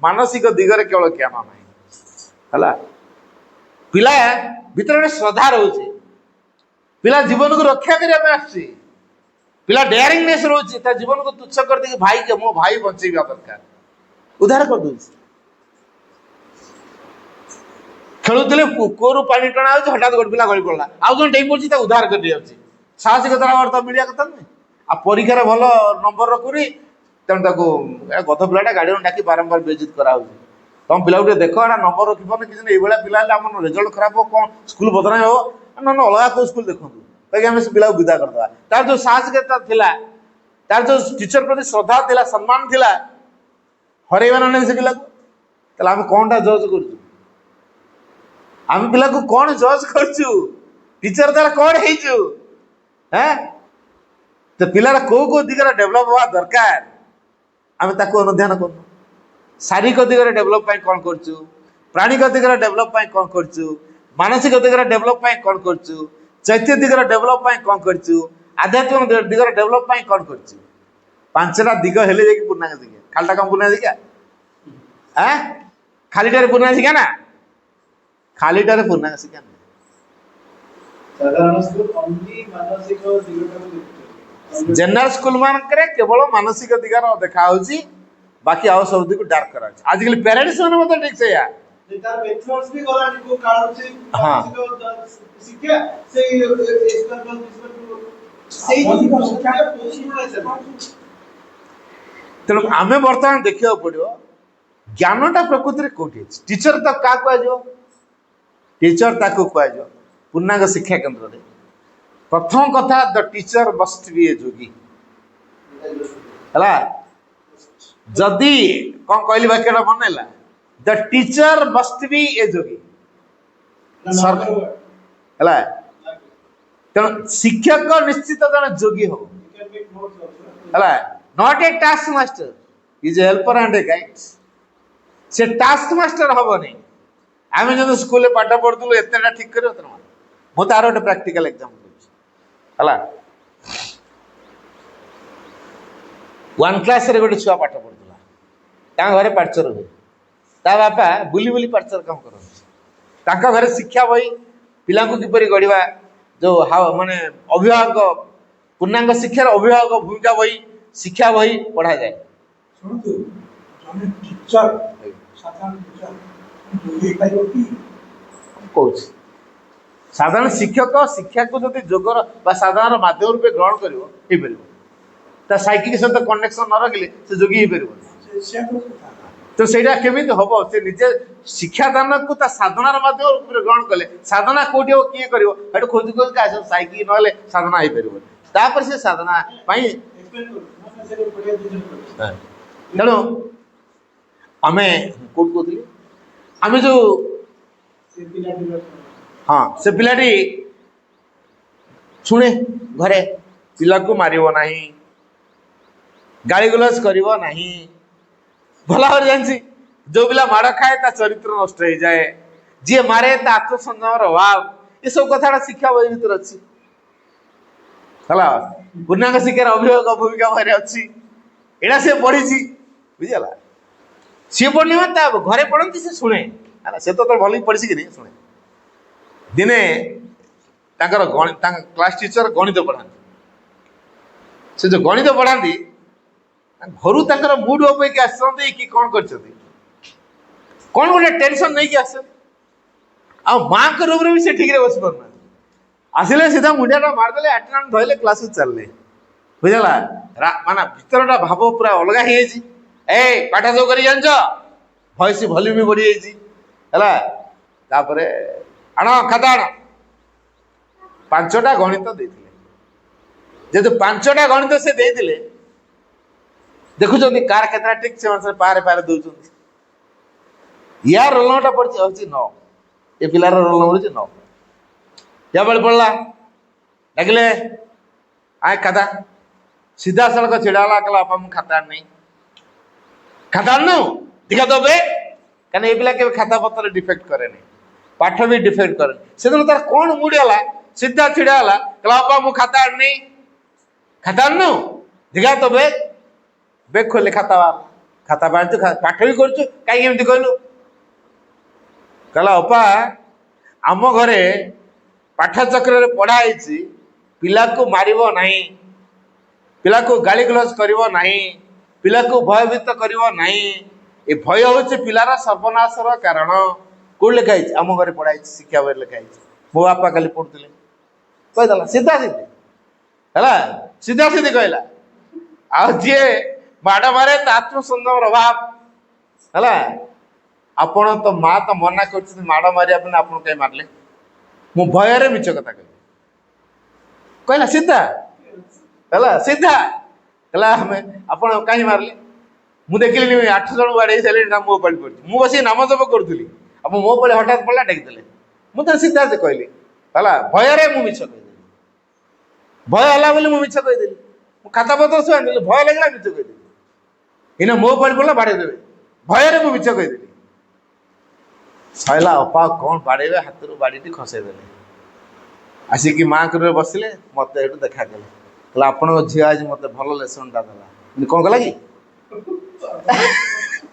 मानसिक दिगरे केवल ज्ञान ना है पिला भितर गोटे श्रद्धा रोचे पिला जीवन को रक्षा करने पिला डेयरिंगनेस रोचे जीवन को तुच्छ कर दे भाई के मो भाई बचेबा दरकार उद्धार कर दूँ खेलुले कूर पानी टणा हो हठात गोटे पिला गली पड़ा आउ जन डेई पड़ी उद्धार कर दिया साहसिकतार अर्थ मिडिया कथा नुहे आ परीक्षार भल नंबर रखुरी तेणु ताको गध पिलाटा गाड़ी डाकी बारंबार बेइज्जत कराऊँ तुम पिला गोटे देख एटा नंबर रखिपारे किसी ये पिला आम रिजल्ट खराब हो कौन स्कूल बदनाम हो ना अलग कौ स्कूल देखो ताकि आम से पिला विदा करदे तार जो साहसिकता थिला तार जो टीचर प्रति श्रद्धा थिला सम्मान थिला हरैबा ना से पिला को आम कौनटा जज कर आम पिला को कौन जज करचु टीचर तार कौन है तो पिलार कौ दिगरे डेभलप हवा दरकार आम ताको अनुध्यान कर शारीरिक दिगरे डेभलप कौन करचु प्राणिक दिगरे डेभलप कौन करचु मानसिक दिगरे डेभलप कौन करचु चैत्य दिगरे डेभलप कौन करचु आध्यात्मिक दिगरे डेभलप कौन करचु पांचटा दिग हेले जाके पूर्णांग दिगा खालटा कम पूर्णांग दिगा खालीटारे पूर्णांग दिगा ना खालीटारे पूर्णांग शिक्षा जनरल स्कूल मानकरे केवल मानसिक दिगार देखा होची बाकी आउ सब दिगु डार्क करा आजकल पेरेंट्स माने मत ठीक से या तार मेथड्स भी गलानी को काल से मानसिक शिक्षा से तेणु आमे बर्तमान देखा पड़ो ज्ञानटा प्रकृति कौटी टीचर तो क्या कह टीचर ताकू कह पूर्णांग शिक्षा केन्द्र रे प्रथम कथा द टीचर मस्ट बी ए जोगी है जदि कौन कहली वाक्यटा मन है द टीचर मस्ट बी ए जोगी है तेणु शिक्षक निश्चित जन जोगी हो not a task master is a helper and a guide से टास्क मास्टर हबनी आम जो स्कूल पाठ पढ़ुलु एतटा ठीक कर मु तार गोटे प्राक्टिकल एग्जांपल है वन क्लास रे गोटे छुआ पाठ पढ़ुला घरे पाठचर हुए ता बापा बुली बुली पाठचर काम कर घरे शिक्षा बही पिला किपरि गढ़ा जो माने अभिभावक पूर्णांग शिक्षार अभिभावक भूमिका बही शिक्षा बही पढ़ा जाए कौच साधारण शिक्षक शिक्षा को जब जोगर साधारण माध्यम रूपे ग्रहण कर साइकिल सहित कनेक्शन न रखिले से जोगी हो पार तो सहीटा केमी हम से निजे शिक्षादान को साधनार माध्यम रूप ग्रहण कले साधना कौटी हो किए कर खोज खोज आस साइकिल ना साधना हो पार से साधना तेणु आम कौट कहते आम जो हाँ से पिलाटी शुणे घरे पिला को मारिबो नाही गाली गुलास करिबो नाही भला भाव जानी जो पिला माड़ खाए ता चरित्र नष्ट हो जाए जी मारे ता आत्मसंयमर अभाव ये सब कथा शिक्षा बही भीतर अच्छी है पूर्णांग शिक्षार अभिभावक भूमिका बाहर अच्छी एटा से पढ़ी बुझीगला सी पढ़नी घरे पढ़ती से शुणे से तो भल पढ़ी कि नहीं शुणे दिने क्लास टीचर गणित पढ़ाती से जो गणित पढ़ाती घर तर मुड अपेक आसते कि कौन कर कौन गोटे टेंशन नहीं कि आस माँ के रूम भी से ठीक बस पार आसिले सीधा मुंडिया मारदे आटेंडेंस धरले क्लास चलने बुझला माना भीतरटा भाव पूरा अलग हो पाठ सब कर जान भयस भल्यूम भी बढ़ी जापर आण खाता आण पांचटा गणित देते जेहेतु पांचटा गणित से देते देखुं कार केतरा ठीक से पारे पारे दौरान यार रोल नंबर पड़ी हूँ 9 ये पिलार रोल नंबर हूँ 9 या बेल पड़ा डाकिले आए खाता सीधा सड़क छिड़ा कहला बापा मुझे खाता नहीं खाता आनु दिखा दो बे कहना ये पिला के खाता पत्र डिफेक्ट करे नहीं पाठ भी डिफेक्ट करे से दिन तार कौन मुड है सीधा छिड़ा कहला बापा मुझे खाता नहीं खाता आनु दिखा तो बेग खोले खाता खाता बांधु पाठ भी कर कहीं कहलु कहला अपा आम घरे पाठ चक्र पढ़ाई पिला को मारिबो नहीं पिला को गाली गलौज करिबो नहीं पिला को भयभीत करिबो नहीं ए भय हूँ पिलार सर्वनाशर कारण कौन लिखा है आम घर पढ़ाई शिक्षा बही लिखा है मो बापा खाली पढ़ुले कहीदेला सीधा सीधी है सीधा सीधी कहला आे माड़ मारे आत्मसंयम अभाव है आपण तो माँ तो मना कर माड़ मारे आप कहीं मारले मु भयर मिछ कथा कहला सीधा है सीधा है आप कहीं मारले मु देखिली 8 जन बाड़े सारे ना मो पाली पड़ी मुझे बस नाम जप करूली अब मो पाली हठात पड़ा टेकिदेले मुझे सीधा से कहली है भयर मुझे मिछ कहीदेली भय है बोली मुझे मिछ कहीदेली खाता पत्र शुणी भय लगे मिछ कहीदेली इना मो पाली पड़ा बाड़े देवे भयर मुझे मिछ कहीदेली सैला अपा कौन बाड़े हाथ बाड़ी खसेदेले आसिकी माँ कर बसिले मत देखा कले आप झी आज मत भल लेसनटा देला कौन कला कि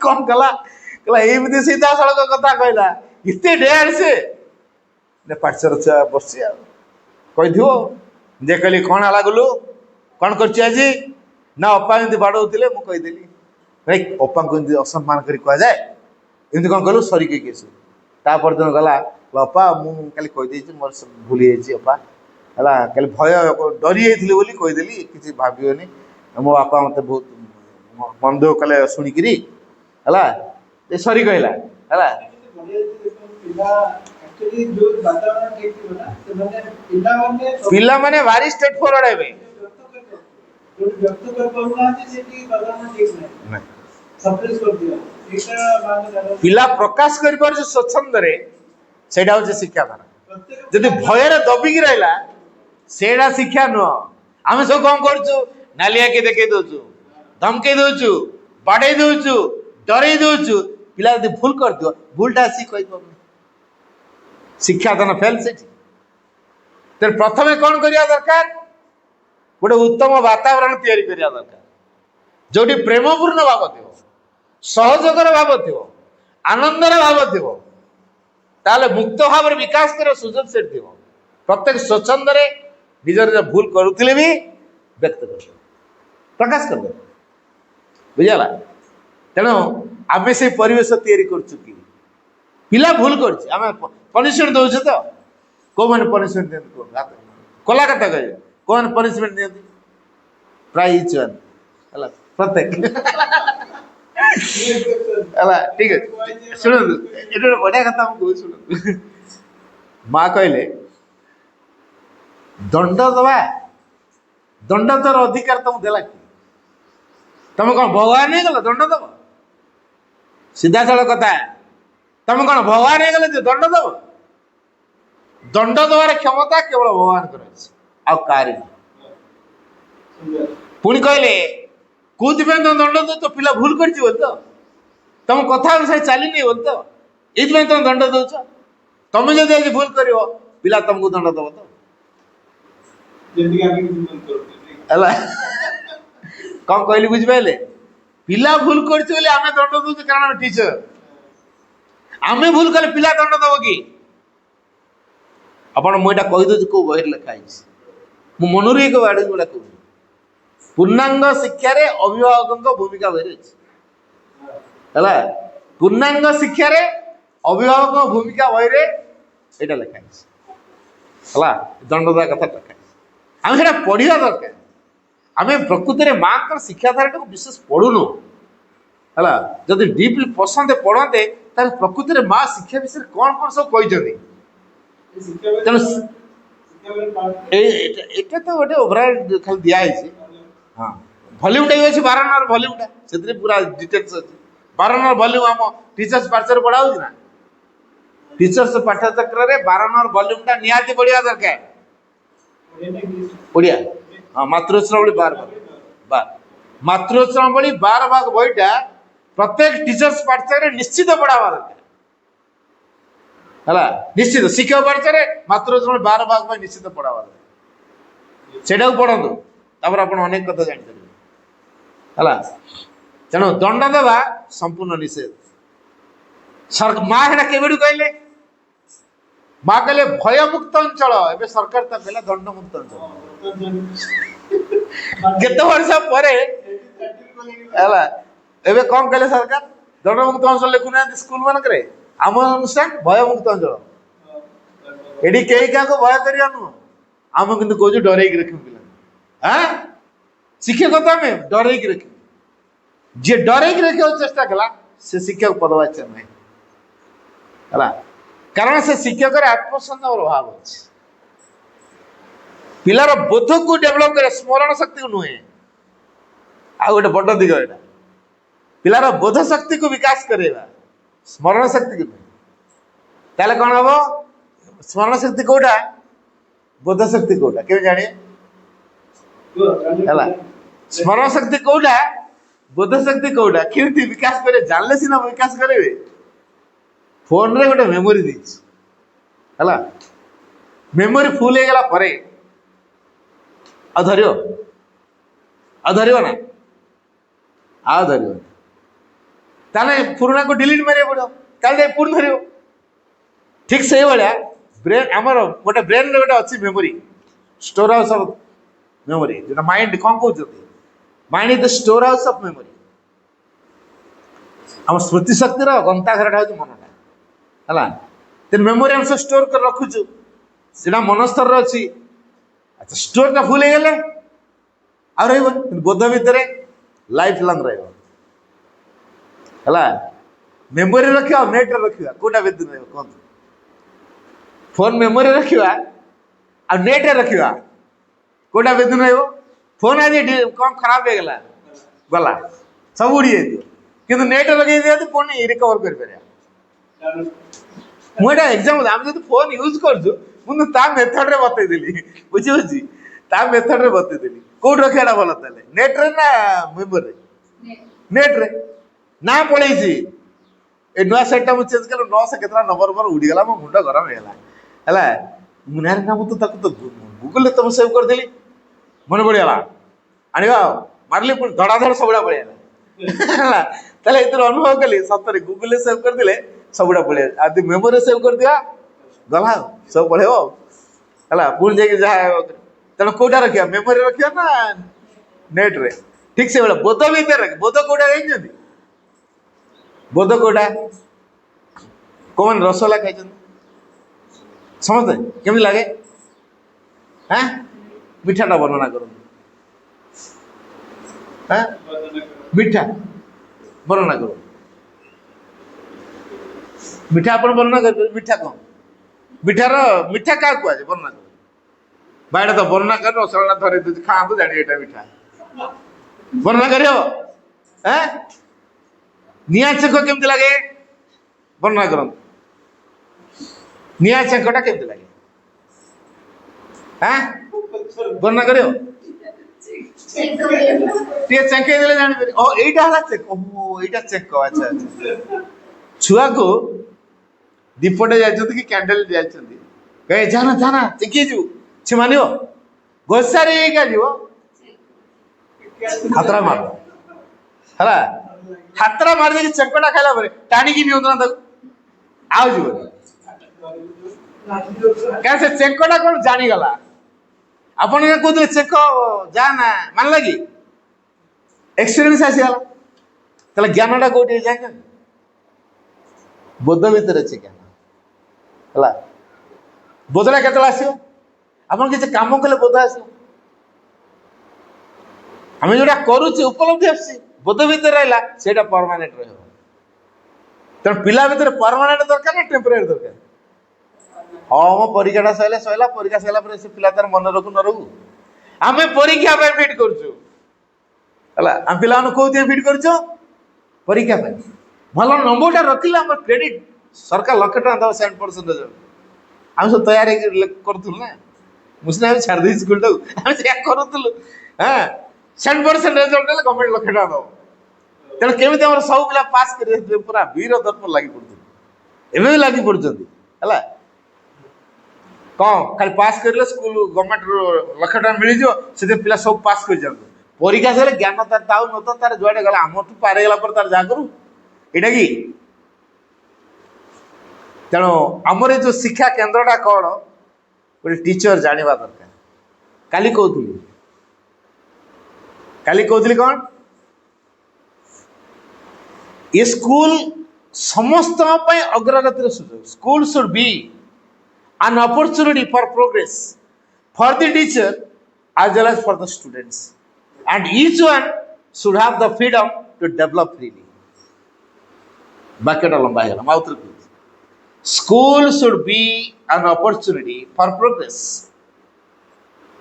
कौन कला कहला सीधा सड़क कथा कहला इतने डेर से पाचर बस कही जे कहली कौन है गुलु कौन कर आज ना अपा एमती बाड़ौले मुझे कहीदेली भाई अपा को असम्मान कर कह जाए एमती कौन कहलु सरिक केस तापर दिन गला अपा मुझे कहीदे मोर भूली जाइए अपा है कल भय डरी जाइए बोली कहीदेली किसी भावन मो बापा मत बहुत मन दुख कले शुणिकी है सरी कहला है पिला माने भारी स्ट्रेट फॉरवर्ड है पिला प्रकाश कर स्वच्छंद से शिक्षा धारा जदि भयर दबिकी रहा सेटा शिक्षा नुह आम सब कौन करूँ नालिया के देखे दौचु धमके दौचु बाड़े दौचु डरे दौचु पिला यदि भूल कर दियो भूलटा आसी कह शिक्षादान फेल से प्रथम कौन करिया दरकार गोटे उत्तम वातावरण तैयारी करिया दरकार जोटी प्रेमपूर्ण भाव थी सहयोगर भाव थी आनंदर भाव थी ताले मुक्त भाव विकास कर सुजोग से थी प्रत्येक स्वच्छंद निजर भूल करुले भी व्यक्त कर प्रकाश कर बुझला तेणु आम से परिवेश तैयारी कर पिला भूल कर पनिशमेंट दौचे तो कौ मैंने पनिशमेंट दिखते कला कथा कहे कौन पनिशमेंट दिखती प्राय इच वन है प्रत्येक है ठीक है शुणु ये बढ़िया कथा मुझे शुणु माँ कहले दंड दबा दंड तोर अधिकार तुमको देला कि तुम कौन भगवान नहीं गल दंड दब सीधा साल कथा तुम कौन भगवान नहीं गले दंड दब दंड दबार क्षमता केवल भगवान कर पुणी कहले कौन तुम दंड दो तो पिला भूल कर तो तुम कथा अनुसार चलनी बोल तो ये तुम दंड दौच तुम जब आज भूल कर पिला तुमको दंड दब तो कौन कहली बुझिपारे पिला भूल कर दंड दौचे कारण टीचर आम भूल कले पिला दंड दब कि आप मुझे कहीदे कौ बही लिखाई मो मनर एक बाड़ी गुड़ा कहूँ पूर्णांग शिक्षा रे अभिभावक भूमिका बही है पूर्णांग शिक्षा रे अभिभावक भूमिका बही यहाँ लिखाई है दंडदा कथा लिखाई आम से पढ़ा दरकार आम प्रकृति में माँ का शिक्षाधारा को विशेष पढ़ुनु है जदि डीपली पसंद पढ़ते प्रकृति में माँ शिक्षा विषय कौन कौन सब कहते ये तो गोटे ओभरऑल खाली दिखाई हाँ भल्यूम टाइम अच्छे 12 नंबर भल्यूम से पूरा डिटेल्स अच्छे 12 नंबर भल्यूम आम टीचर्स पाठशाला पढ़ा हो ना टीचर्स पाठ्यचक्र रे 12 नंबर भल्यूम टा निहाती पढ़िया दरकार पढ़िया हाँ मातृश्रवणी 12 भाग मातृश्रवणी 12 भाग बहीटा प्रत्येक टीचर्स पाठशाला निश्चित पढ़ावा दरकार है निश्चित शिक्षक पाठशाला मातृश्रवणी 12 भाग में निश्चित पढ़ावा दरकार सेटा पढ़ु तापर आप अनेक कथा जापर है तेणु दंड देवा संपूर्ण निषेध माँ है केबेठू कहले माँ कहले भय मुक्त अंचल ए सरकार तो कहला दंड मुक्त अंचल केते वर्ष पर कौन कहले सरकार दंडमुक्त अंचल लिखुना स्कूल मानक आम अनुष्ठान भयमुक्त अंचल एटी कई क्या भय करिया नुह आम कि कौन डर रख पिला हाँ शिक्षक आम डर रख जी डर रखा चेष्टा कला से शिक्षक पद बाच्य नहीं है कारण से शिक्षक आत्मसंयम अभाव अच्छे पिलार बोध को डेभलप करे स्मरण शक्ति को नुहे आ गोटे बड़ दिग यहाँ पिलार बोध शक्ति को विकास करेगा स्मरण शक्ति को नुहे ताले कौन हम स्मरण शक्ति कौटा बोध शक्ति कौटा के जाने स्मरण शक्ति कौटा बोध शक्ति कौटा केमती विकास करे जानले सीना विकास करेंगे फोन रे गोटे मेमोरी है मेमोरी फुल हो गला परे आ धर ना आ धर पुराना को डिलीट मारे पड़ो ताले पुणी धर ठीक से भाया ब्रेन आमर गोटे ब्रेन गोटे अच्छी memory store house of memory जो माइंड कौन कहते mind is the store house of memory आम स्मृति शक्ति गंताघर हूँ मनटा है मेमोरी हम सब स्टोर कर रखुचु से मन स्तर अच्छी अच्छा स्टोर टा फुल हो गले बोध भितर लाइफ लंग रहा मेमोरी रखा नेट रखा कौटा बेद कहतु फोन मेमोरी रखा आ नेट रखा कौटा बेद फोन आज कौन खराब हो गला गला सब उड़ी जाए कि नेट लगे दिखाते पुणी रिकवर कर मुझे एग्जाम आम जो फोन यूज कर मेथड रे बतईदेली बुझी ता मेथड रे बतईदेली कौट रखा भल ताले नेट रे ना मेमोरी नेट रे ना पड़े ए नुआ सेट मुझे चेंज कल 900 केतना नंबर पर उड़ीगला मो मुंड गरम है मुनार ना तो गूगल तुम सेव करदेली मन पड़गला आने मारली धड़ाधड़ सबुड़ा पड़ेगा ताले इधर अनुभव कली सतरे गूगल सेव करदे सबुड़ा पड़े आदि मेमोरी सेव कर दिया गला सब पढ़े है पुणी जा तेना कौटा रखा मेमोरी रखा ना नेट रे ठीक से बोध भीतर बोध कौटा देखते बोध कौटा कौन रसगोला खाई समझते केमी लगे हाँ मिठाटा वर्णना कर मिठा वर्णना करो मिठा अपन वर्णना कर मिठा कौन मिठार मिठा क्या कहुए वर्णना कर बाइट तो वर्णना कर रसगोला धरे खाते जानी एटा मिठा वर्णना कर निया चेक केमती लगे वर्णना कर निया चेकटा केमती लगे वर्णना कर चेक देले जानी ओ एटा हला चेक ओहो एटा चेक अच्छा अच्छा छुआ को दीपटे जाइछथि कि कैंडल जाइछथि कहे जाना जाना चेकी जु से मानियो गोसारे का जीव हातरा मार हला हातरा मार दे चेकटा खाइला परे टाणी की नियो ना तक आउ जीव कैसे चेकटा कोन जानी गला अपन के कहते चेक जाना मान लगी एक्सपीरियंस आसी गला तले ज्ञानटा कोठी जाके बोध भीतर अच्छे ज्ञान है बोधटा केतला आसो आप किसी कम कले बोध आस आम जो करुचे उपलब्धि आसी बोध भीतर रहा से परमानेंट रहा तेणु पिला भीतर परमानेंट दरकार ना टेम्परेरी दरकार हाँ मो परीक्षा सैला सैला परीक्षा सैला से पिला तार मन रखु न रखु आम परीक्षा फिट कर पिला कौन फिट कर परीक्षा भल नंबरटा रखिले आम क्रेडिट सरकार लक्ष टाँग दब 7% आम सब तैयारी करूँ ना मुझे छाड़ दी स्कूल करूँ हाँ 7% रेजल्ट गवर्नमेंट लक्ष टाँग दब तेणु केमी आम सब पिला पास कर पूरा वीर दर्प लगी पड़ते एवं लगी पड़ते है कौन खाली पास कर स्कूल गवर्नमेंट लक्ष टाँग मिल जाए पिला सब पास कर जाते परीक्षा से ज्ञान तार ताऊ न तार जुआडे गला आम तू पार गला तार जहाँ करू यहाँ कि तेणु आमर जो शिक्षा केन्द्रटा कौन गोटे टीचर जानवा दरकार काली कहती कौन ये स्कूल समस्त अग्रगतिर सुजोग school should be an opportunity for progress for the teacher as well as for the students, and each one should have the freedom to develop freely. Bucket lamba hegala mautre school should be an opportunity for progress.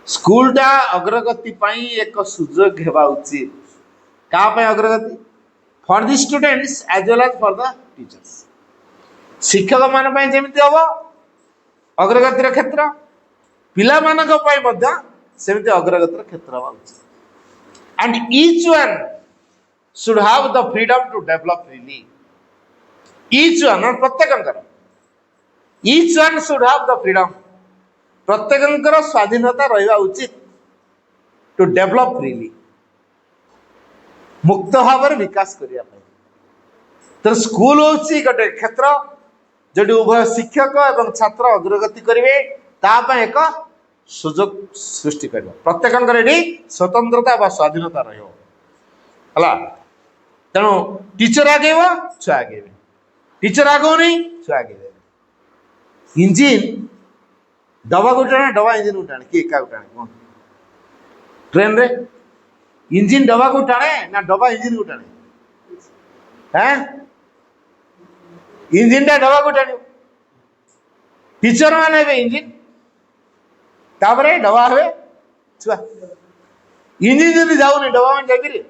School टा अग्रगति पाई एक सुजोग हेबा उचित का पाई अग्रगति for the students as well as for the teachers शिक्षक मान पाई जेमिति हबो अग्रगतिर क्षेत्र पिला मानक पाई मध्य सेमिति अग्रगतिर क्षेत्र हबा उचित and each one should have the freedom to develop freely each one प्रत्येकंकर each one should have the freedom प्रत्येकंकर स्वाधीनता रहिबा उचित टू डेवलप फ्रीली मुक्त भाव विकास करिया पाई तो स्कूल होची गोटे क्षेत्र जोटी उभय शिक्षक एवं छात्र अग्रगति करेंगे तापाई एक सुजोग सृष्टि कर प्रत्येकंकर एटी स्वतंत्रता व स्वाधीनता रहा तेणु टीचर आगेब छुआ आगेबे टीचर आगौनी छुआ आगेबे इंजिन डबा को टाणे डबा इंजिन को टाणे किए क्या टाणे कौन ट्रेन रे इंजिन डबा को टाणे ना डबा इंजिन को टाणे हैं इंजिन टा डबा को टाणे टीचर माने बे इंजिन तापरे डबा हवे छुआ इंजिन जदी जाउनी डबा मान जाई रे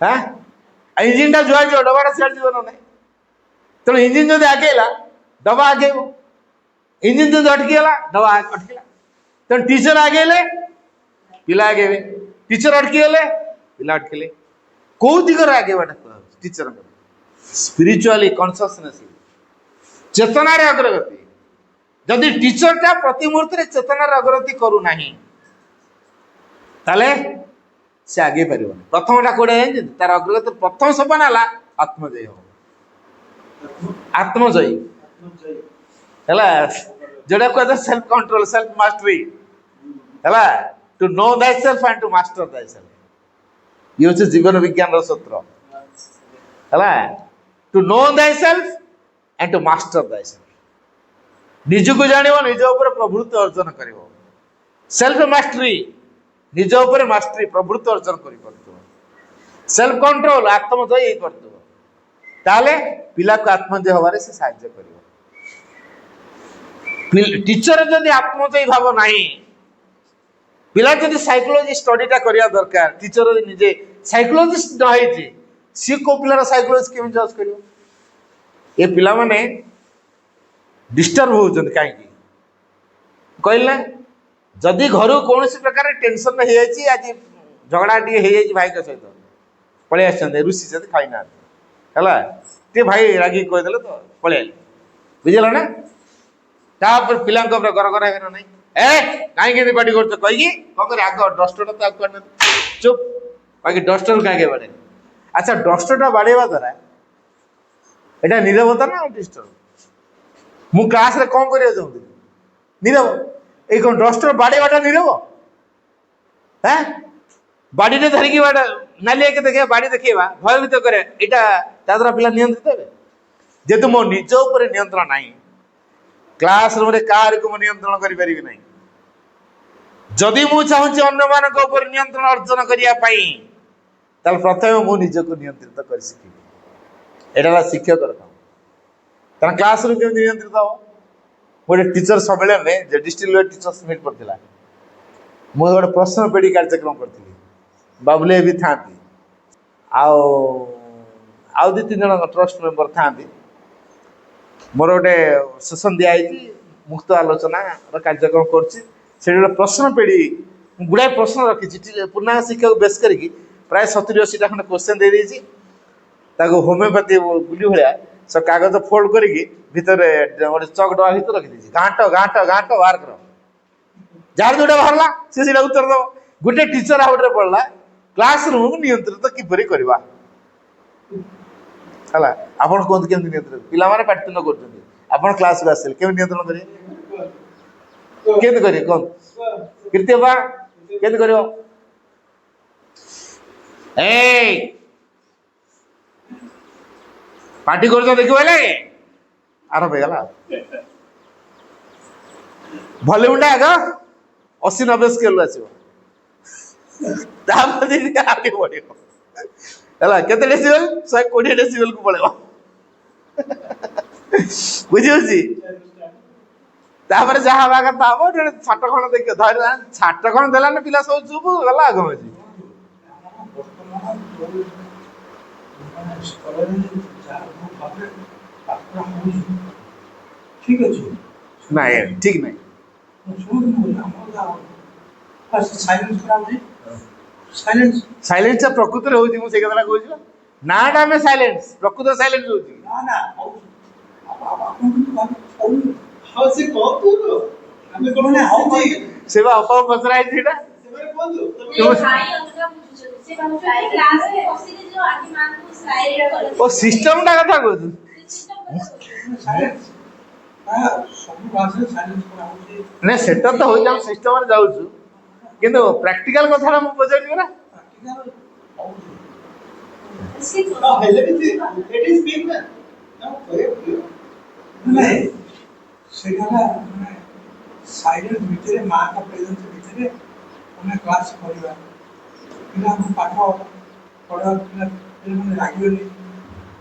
हैं इंजिन टा जुआ जो डबा टा छाड़ दिबो न तो इंजिन जदी आगेला डबा आगेबो इंजिन जो अटकीगला डबा अटकीला तो टीचर आगेले पिला आगेबे टीचर अटकीगले पिला अटकीले को दिगर आगे बाटा टीचर स्पिरिचुअली कॉन्शियसनेस चेतना रे अग्रगति जदि टीचर टा प्रति मुहूर्त रे चेतना रे अग्रगति करू नाही ताले से आगे परिबो प्रथम टा कोडे तार अग्रगति प्रथम सोपान हला आत्मजय हो आत्मजय हला जोड़ा कहते सेल्फ कंट्रोल सेल्फ मास्टरी हला to know thy self and to master thy self ये होचे जीवन विज्ञान रो सूत्र हला to know thy self and to master thy self निज को जानिबो निज ऊपर प्रभुत्व अर्जन करिवो सेल्फ मास्टरी निज ऊपर मास्टरी प्रभुत्व अर्जन करि परतो सेल्फ कंट्रोल आत्मजय करतो ताले पिला को आत्मजय होबारे से सहायता करिवो टीचर जदि आत्मजयी भाव नहीं पिला जदि साइकोलॉजी स्टडीटा करिया दरकार टीचर निजे साइकोलॉजिस्ट न होइछि सी को पिलार साइकोलॉजी केम जज करियो ए पिला माने डिस्टर्ब हो जन काई की कहले जदि घर कौन प्रकार टेंशन हो जाइछि आज झगड़ा टी हो जाइछि भाई के सहित पळे आछन रुसी से खाई ना हला ते भाई रागी कह देले तो पळे बुझला ना तापर पिला गर गर है नहीं ए कहीं पार्टी कर कही कौन कर आग डस्टर तो आगे चुप बाकी डस्टर कहीं बाड़े अच्छा डस्टर बाड़ेवा द्वारा एटा नीरवता ना डिस्टर्ब मु क्लास रे कौन करिया चाहूँ नीरव ए कौन डस्टर बाड़ेवाटा नीरव हैं बाड़ी ने धरिकी बाड़ा नाली के देखे बाड़ी देखा भयभीत करे एटा ताद्वारा पिला नियंत्रित हे जेतु मो निज ऊपर नियंत्रण नहीं क्लास रूम रे कार को नियंत्रण करि परिबि नै जदि मु चाहूछि अन्य मानक ऊपर नियंत्रण अर्जन करिया पई ताल प्रथम मु निज को नियंत्रित कर सिखि एटा शिक्षक काम ता क्लास रूम के नियंत्रित हो गोटे टीचर सम्मेलन रे जे डिस्ट्रिक्ट टीचर्स मीट करथिला मु गोटे प्रश्न पेडी कार्यक्रम करथिली बाबुले भी थांती आउ दि तीन जन ट्रस्ट मेंबर थांती मोर गोटे सेसन दिखाई मुक्त आलोचना कार्यक्रम कर प्रश्न पेढ़ी गुड़ाए प्रश्न रखी पूर्णांग शिक्षा को बेस कर प्राय 70-80 खंड क्वेश्चन दे देछि ताको होमियोपैथी गुली भाया सब कागज फोल्ड करी भितर गोटे चक डबा भितर रखी देछि घाट घाट घाट बाहर कर जार जोटा बाहरला से उत्तर दब गोटे टीचर आउट रे पड़ला क्लास रूम को नियंत्रित किपरि करबा हला आपण कोन केम नियंत्रण पिला माने पाठन करछन आपण क्लास रे आसेल केम नियंत्रण करी केम करी कोन कीर्ति बा केम करियो ए पार्टी कर देखिए आरंभ हो भल्यूम आग 80-90 स्केल आगे बढ़ केते डेसिबल 120 डेसिबल को पड़ेगा बुझी तापर जहाँ हवा कथा हम छाट खण देख धरला छाट खण देला ना पिला सब चुप गला आग मजी ठीक अच्छे ना ठीक नहीं साइलेंस साइलेंस प्रकृति होची मु से कथा कहू नाटा में साइलेंस प्रकृति साइलेंस होची ना ना हाँ से कौन तू हमें कौन है हाँ भाई सेवा अपा पसराई थीटा सेवा कौन तू क्यों? ओ सिस्टम टा कथा कहू साइलेंस सब भाषा साइलेंस करा होची ने सेटअप तो हो जाऊ सिस्टम रे जाऊ छु किंतु प्रैक्टिकल कथा मु पचारि ना हाँ हेले भी थी इट इज बिग ना ना नहीं सेगाला साइलेंस भीतर मां का प्रेजेंस भीतर हमें क्लास करवा पिला हम पाठ पढ़ा पिला माने रागियोनी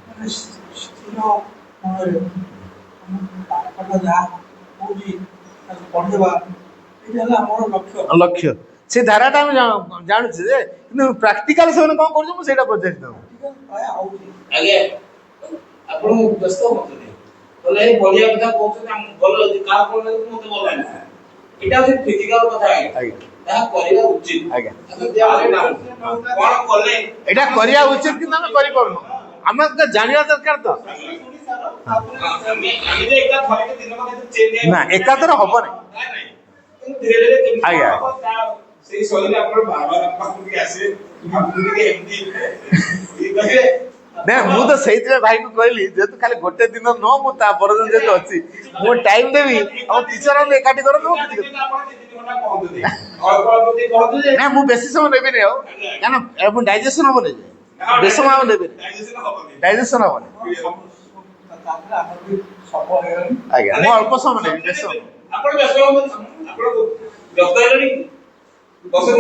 माने स्थिर मनरे हम पाठ जा होजी पढ़ेबा एटा हमर लक्ष्य लक्ष्य से धाराटा हम जानू छे जे किंतु प्रैक्टिकल से कोन करू मु सेटा पचारि दऊ आगे आपण व्यस्त होते बोले बढ़िया कथा कहते हम बोल का कोन मते बोला ना एटा होते फिजिकल कथा है आगे ता करिया उचित आगे कोन करले एटा करिया उचित कि हम करि परनु हम जानिया दरकार तो हमें जे एका थरे के दिन में चेंज ना एकातर हबो नै नहीं धीरे धीरे केमती आगे सेही सही आपण बाबा पाखु के आसे हम के एमती ये कहे ने मु तो सही भाई को कहली जे तू खाली गोटे दिन न मु ता पर दिन जे अछि मु टाइम देबी हम टीचर हम एकाठी करू दो ना मु बेसी समय नेबी ने हो जाना अपन डाइजेशन हो ने बेसी समय हो नेबी डाइजेशन हो ने आगे मु अल्प समय नेबी बेसी समय आपण व्यस्त आपण व्यस्त हेलनी बसन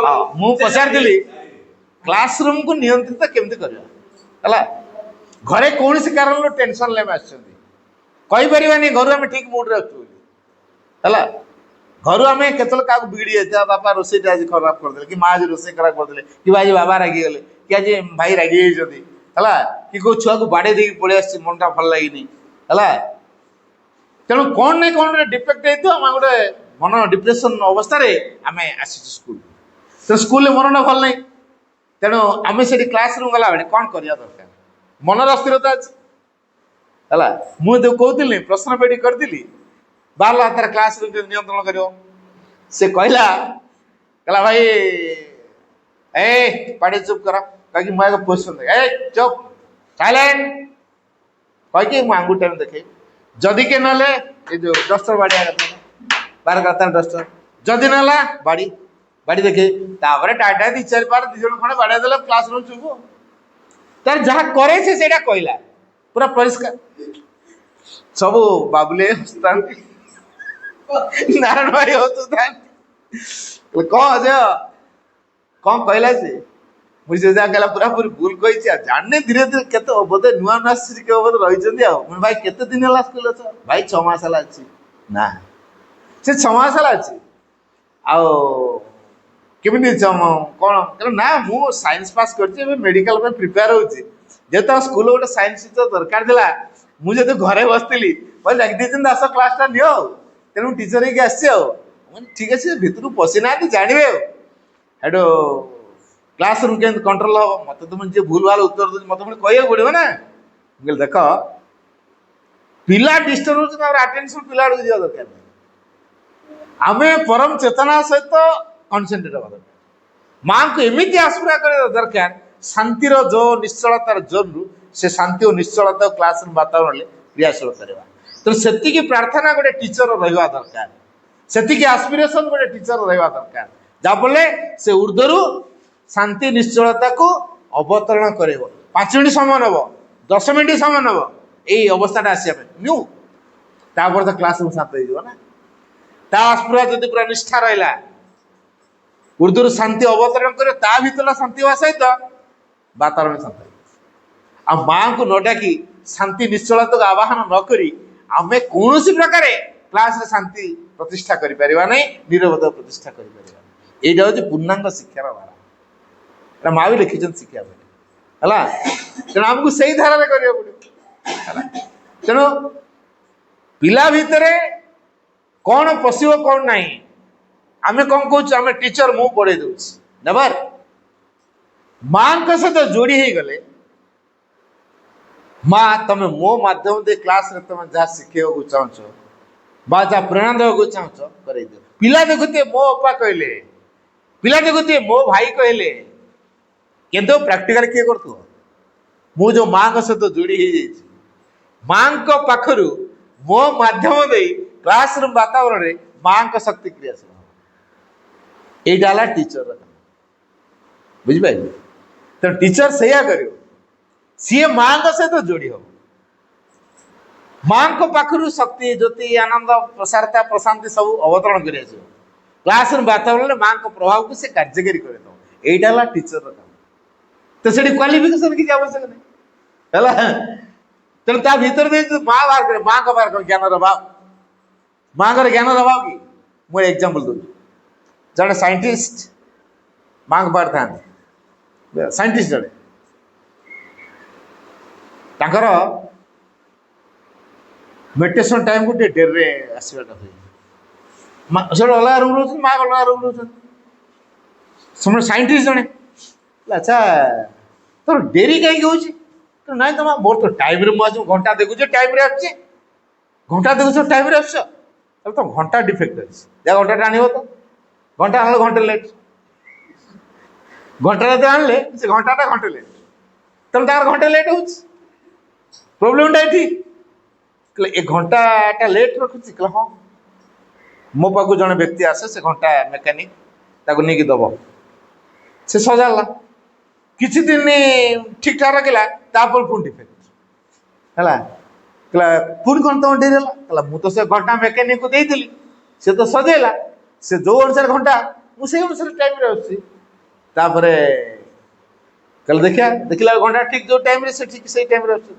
हां मु पचार दिली क्लासरूम को नियंत्रित केमती करबा हला घरे कौन से कारण लो टेंशन ले आछंती कहि परिबानी घर में ठीक मूड रे अछु हला घर में केतल का बिगड़ी जाता बापा रोसे आज खराब कर देले कि मां आज रोसे खराब कर देले कि आज बाबा रागी गेले कि आज भाई रागी जदी हला कि को छुआ को बाडे देकी पळे आछि मनटा भल लागिनी हला तेणु कौन नहीं कौन डिफेक्ट है तो हम गोटे मन डिप्रेशन अवस्था रे आम आसी स्कूल तो स्कूल मन ना भल नहीं तेणु आम से क्लास रूम गला बेले कौन करिया दरकार मनर अस्थिरता अच्छी है मुझे कहती प्रश्न पेटी करदी बाहर तार क्लास रूम नियंत्रण कर से कहला कहला भाई ए पाड़ी चुप कर कहीं मुझे पोजिशन ए चुप साइलेंट कहीं मुझे आंगुठा में देखे जदि के ना जो डस्टर बाड़िया बार करता डस्टर जदि ना बाड़ी बाड़ी देखे तापर टाटा दी चार पार दी जन खणे बाड़िया देला क्लास रूम चुप तार जहाँ करे से सेटा कहला पूरा परिष्कार सब बाबुले हस्तांती नारायण भाई होतु थांती कौन जे कौन कहला से मुझे जा गला पूरा पूरी भूल कहि छी जानने धीरे धीरे केते बोधे नुआ नुआ सिरी के बोधे रहि जंदी आ मन भाई केते दिन हला स्कूल छ भाई 6 मास हला अछि ना से 6 मास हला अछि आ केमिति जम कोन कहला ना मु साइंस पास करछि ए मेडिकल में प्रिपेयर होछि जेता स्कूल गोटे साइंस टीचर दरकार दिला मुझे तो घरे बसतिली बोल जगदीश दास क्लास टा नियो तेनु टीचर ही आसी आ ठीक अच्छे भितर पशिना जानवे हेडो क्लास रूम के कंट्रोल हम मत तुम जे भूल भाल उत्तर दे मत कह पड़ो ना बोल देख पिला डिस्टर्ब हो अटेंशन पिला दिया दरकार आम परम चेतना सहित कनसेंट्रेट हवा दरकार माँ को एमती आसुरा कर दरकार शांतिर जो निश्चलतार जोन रु से शांति और निश्चलता क्लास रूम वातावरण क्रियाशील करवा तो से प्रार्थना गोटे टीचर रहा दरकार से आस्पिरेसन गोटे टीचर रहा दरकार जहाँफल से ऊर्धरु शांति निश्चलता को अवतरण कर 5 मिनट समय नब 10 ମିନିଟ୍ ସମୟ ନେବ ଏଇ ଅବସ୍ଥାଟା ଆସିବା ପାଇଁ ନ୍ୟୁ। ତାପରେ ତ କ୍ଲାସ ରୁମ୍ ଶାନ୍ତ ହେଇଯିବ ନା। ତା ସ୍ପୃହା ଯଦି ପୁରା ନିଷ୍ଠା ରହିଲା, ଉର୍ଦ୍ଦୁରୁ ଶାନ୍ତି ଅବତରଣ କରିବ, ତା ଭିତରେ ଶାନ୍ତି ହେବା ସହିତ ବାତାବରଣ ଶାନ୍ତ ହେଇଯିବ। ଆଉ ମାଙ୍କୁ ନ ଡାକି ଶାନ୍ତି ନିଶ୍ଚଳତାକୁ ଆବାହନ ନ କରି ଆମେ କୌଣସି ପ୍ରକାରେ କ୍ଲାସରେ ଶାନ୍ତି ପ୍ରତିଷ୍ଠା କରିପାରିବା ନାହିଁ, ନିରବତା ପ୍ରତିଷ୍ଠା କରିପାରିବା ନାହିଁ। ଏଇଟା ହଉଛି ପୂର୍ଣ୍ଣାଙ୍ଗ ଶିକ୍ଷାର ଧାରା। ଏଟା ମା ବି ଲେଖିଛନ୍ତି ଶିକ୍ଷା ପାଇଁ ହେଲା। ତେଣୁ ଆମକୁ ସେଇ ଧାରାରେ କରିବାକୁ ପଡିବ ହେଲା। ତେଣୁ ପିଲା ଭିତରେ କଣ ପଶିବ କଣ ନାହିଁ, ଆମେ କଣ କହୁଛୁ, ଆମେ ଟିଚର ମୁଁ ପଢେଇ ଦଉଛି ନେବାର। ମାଙ୍କ ସହିତ ଯୋଡି ହେଇଗଲେ, ମା ତମେ ମୋ ମାଧ୍ୟମ ଦେଇ କ୍ଲାସରେ ତମେ ଯାହା ଶିଖେଇବାକୁ ଚାହୁଁଛ ବା ଯାହା ପ୍ରେରଣା ଦେବାକୁ ଚାହୁଁଛ କରେଇ ଦିଅ। ପିଲା ଦେଖୁଥିବେ ମୋ ଅପା କହିଲେ, ପିଲା ଦେଖୁଥିବେ ମୋ ଭାଇ କହିଲେ, କିନ୍ତୁ ପ୍ରାକ୍ଟିକାଲ କିଏ କରୁଥିବ? ମୁଁ ଯୋଉ ମାଙ୍କ ସହିତ ଯୋଡି ହେଇଯାଇଛି, ମାଙ୍କ ପାଖରୁ ମୋ ମାଧ୍ୟମ ଦେଇ କ୍ଲାସ ରୁମ୍ ବାତାବରଣରେ ମାଙ୍କ ଶକ୍ତି କ୍ରିୟାଶୀଳ ହବ। ଏଇଟା ହେଲା ଟିଚର କାମ, ବୁଝିପାରିଲେ? ତେଣୁ ଟିଚର ସେଇଆ କରିବ, ସିଏ ମାଙ୍କ ସହିତ ଯୋଡି ହବ। ମାଙ୍କ ପାଖରୁ ଶକ୍ତି, ଜ୍ୟୋତି, ଆନନ୍ଦ, ପ୍ରସାରତା, ପ୍ରଶାନ୍ତି ସବୁ ଅବତରଣ କରି ଆସିବ। କ୍ଲାସ ରୁମ୍ ବାତାବରଣରେ ମାଙ୍କ ପ୍ରଭାବକୁ ସେ କାର୍ଯ୍ୟକାରୀ କରିଦେବ। ଏଇଟା ହେଲା ଟିଚରର କାମ। ତ ସେଠି କ୍ୱାଲିଫିକେସନ କିଛି ଆବଶ୍ୟକ ନାହିଁ ହେଲା। ତେଣୁ ତା ଭିତରେ ଦେଇ ମା ବାହାର କରେ, ମାଙ୍କ ବାହାର କରେ ଜ୍ଞାନର ଅଭାବ, ମାଙ୍କର ଜ୍ଞାନର ଅଭାବ କି? ମୁଁ ଏକ୍ଜାମ୍ପଲ ଦଉଛି, ଜଣେ ସାଇଣ୍ଟିଷ୍ଟ ମାଙ୍କ ପାଖରେ ଥାନ୍ତି, ସାଇଣ୍ଟିଷ୍ଟ ଜଣେ, ତାଙ୍କର ମେଡିଟେସନ ଟାଇମକୁ ଟିକେ ଡେରିରେ ଆସିବାଟା ହୁଏ। ସେଟା ଅଲଗା ରୁମ୍ ରହୁଛନ୍ତି, ମା ଅଲଗା ରୁମ୍ ରହୁଛନ୍ତି। ସେମାନେ ସାଇଣ୍ଟିଷ୍ଟ ଜଣେ, ଆଚ୍ଛା ତୋର ଡେରି କାହିଁକି ହଉଛି? ନାଇଁ ତମେ ମୋର ତ ଟାଇମରେ, ମୁଁ ଆଜି ଘଣ୍ଟା ଦେଖୁଛି ଟାଇମରେ ଆସୁଛି, ଘଣ୍ଟା ଦେଖୁଛ ଟାଇମରେ ଆସୁଛ, ତାହେଲେ ତ ଘଣ୍ଟା ଡିଫେକ୍ଟ ଅଛି, ଯା ଘଣ୍ଟାଟା ଆଣିବ ତ। ଘଣ୍ଟା ଆଣିଲେ ଘଣ୍ଟେ ଲେଟ୍, ଘଣ୍ଟା ଯଦି ଆଣିଲେ ସେ ଘଣ୍ଟାଟା ଘଣ୍ଟେ ଲେଟ୍, ତେଣୁ ତାଙ୍କର ଘଣ୍ଟେ ଲେଟ୍ ହଉଛି। ପ୍ରୋବ୍ଲେମଟା ଏଠି ଏ ଘଣ୍ଟାଟା ଲେଟ୍ ରଖୁଛି। କହିଲେ ହଁ, ମୋ ପାଖକୁ ଜଣେ ବ୍ୟକ୍ତି ଆସେ, ସେ ଘଣ୍ଟା ମେକାନିକ ତାକୁ ନେଇକି ଦବ, ସେ ସଜାଡ଼ିଲା, କିଛି ଦିନ ଠିକ ଠାକ ରଖିଲା, ତାପରେ ପୁଣି ଡିଫେକ୍ଟ ହେଲା। କହିଲା ପୁଣି କଣ ତମ ଡେରି ହେଲା? କହିଲା ମୁଁ ତ ସେ ଘଣ୍ଟା ମେକାନିକକୁ ଦେଇଥିଲି, ସେ ତ ସଜେଇଲା, ସେ ଯୋଉ ଅନୁସାରେ ଘଣ୍ଟା, ମୁଁ ସେଇ ଅନୁସାରେ ଟାଇମରେ ଆସୁଛି। ତାପରେ କହିଲେ ଦେଖିଲା ଘଣ୍ଟା ଠିକ ଯୋଉ ଟାଇମରେ ସେ ଠିକ ସେଇ ଟାଇମରେ ଆସୁଛି।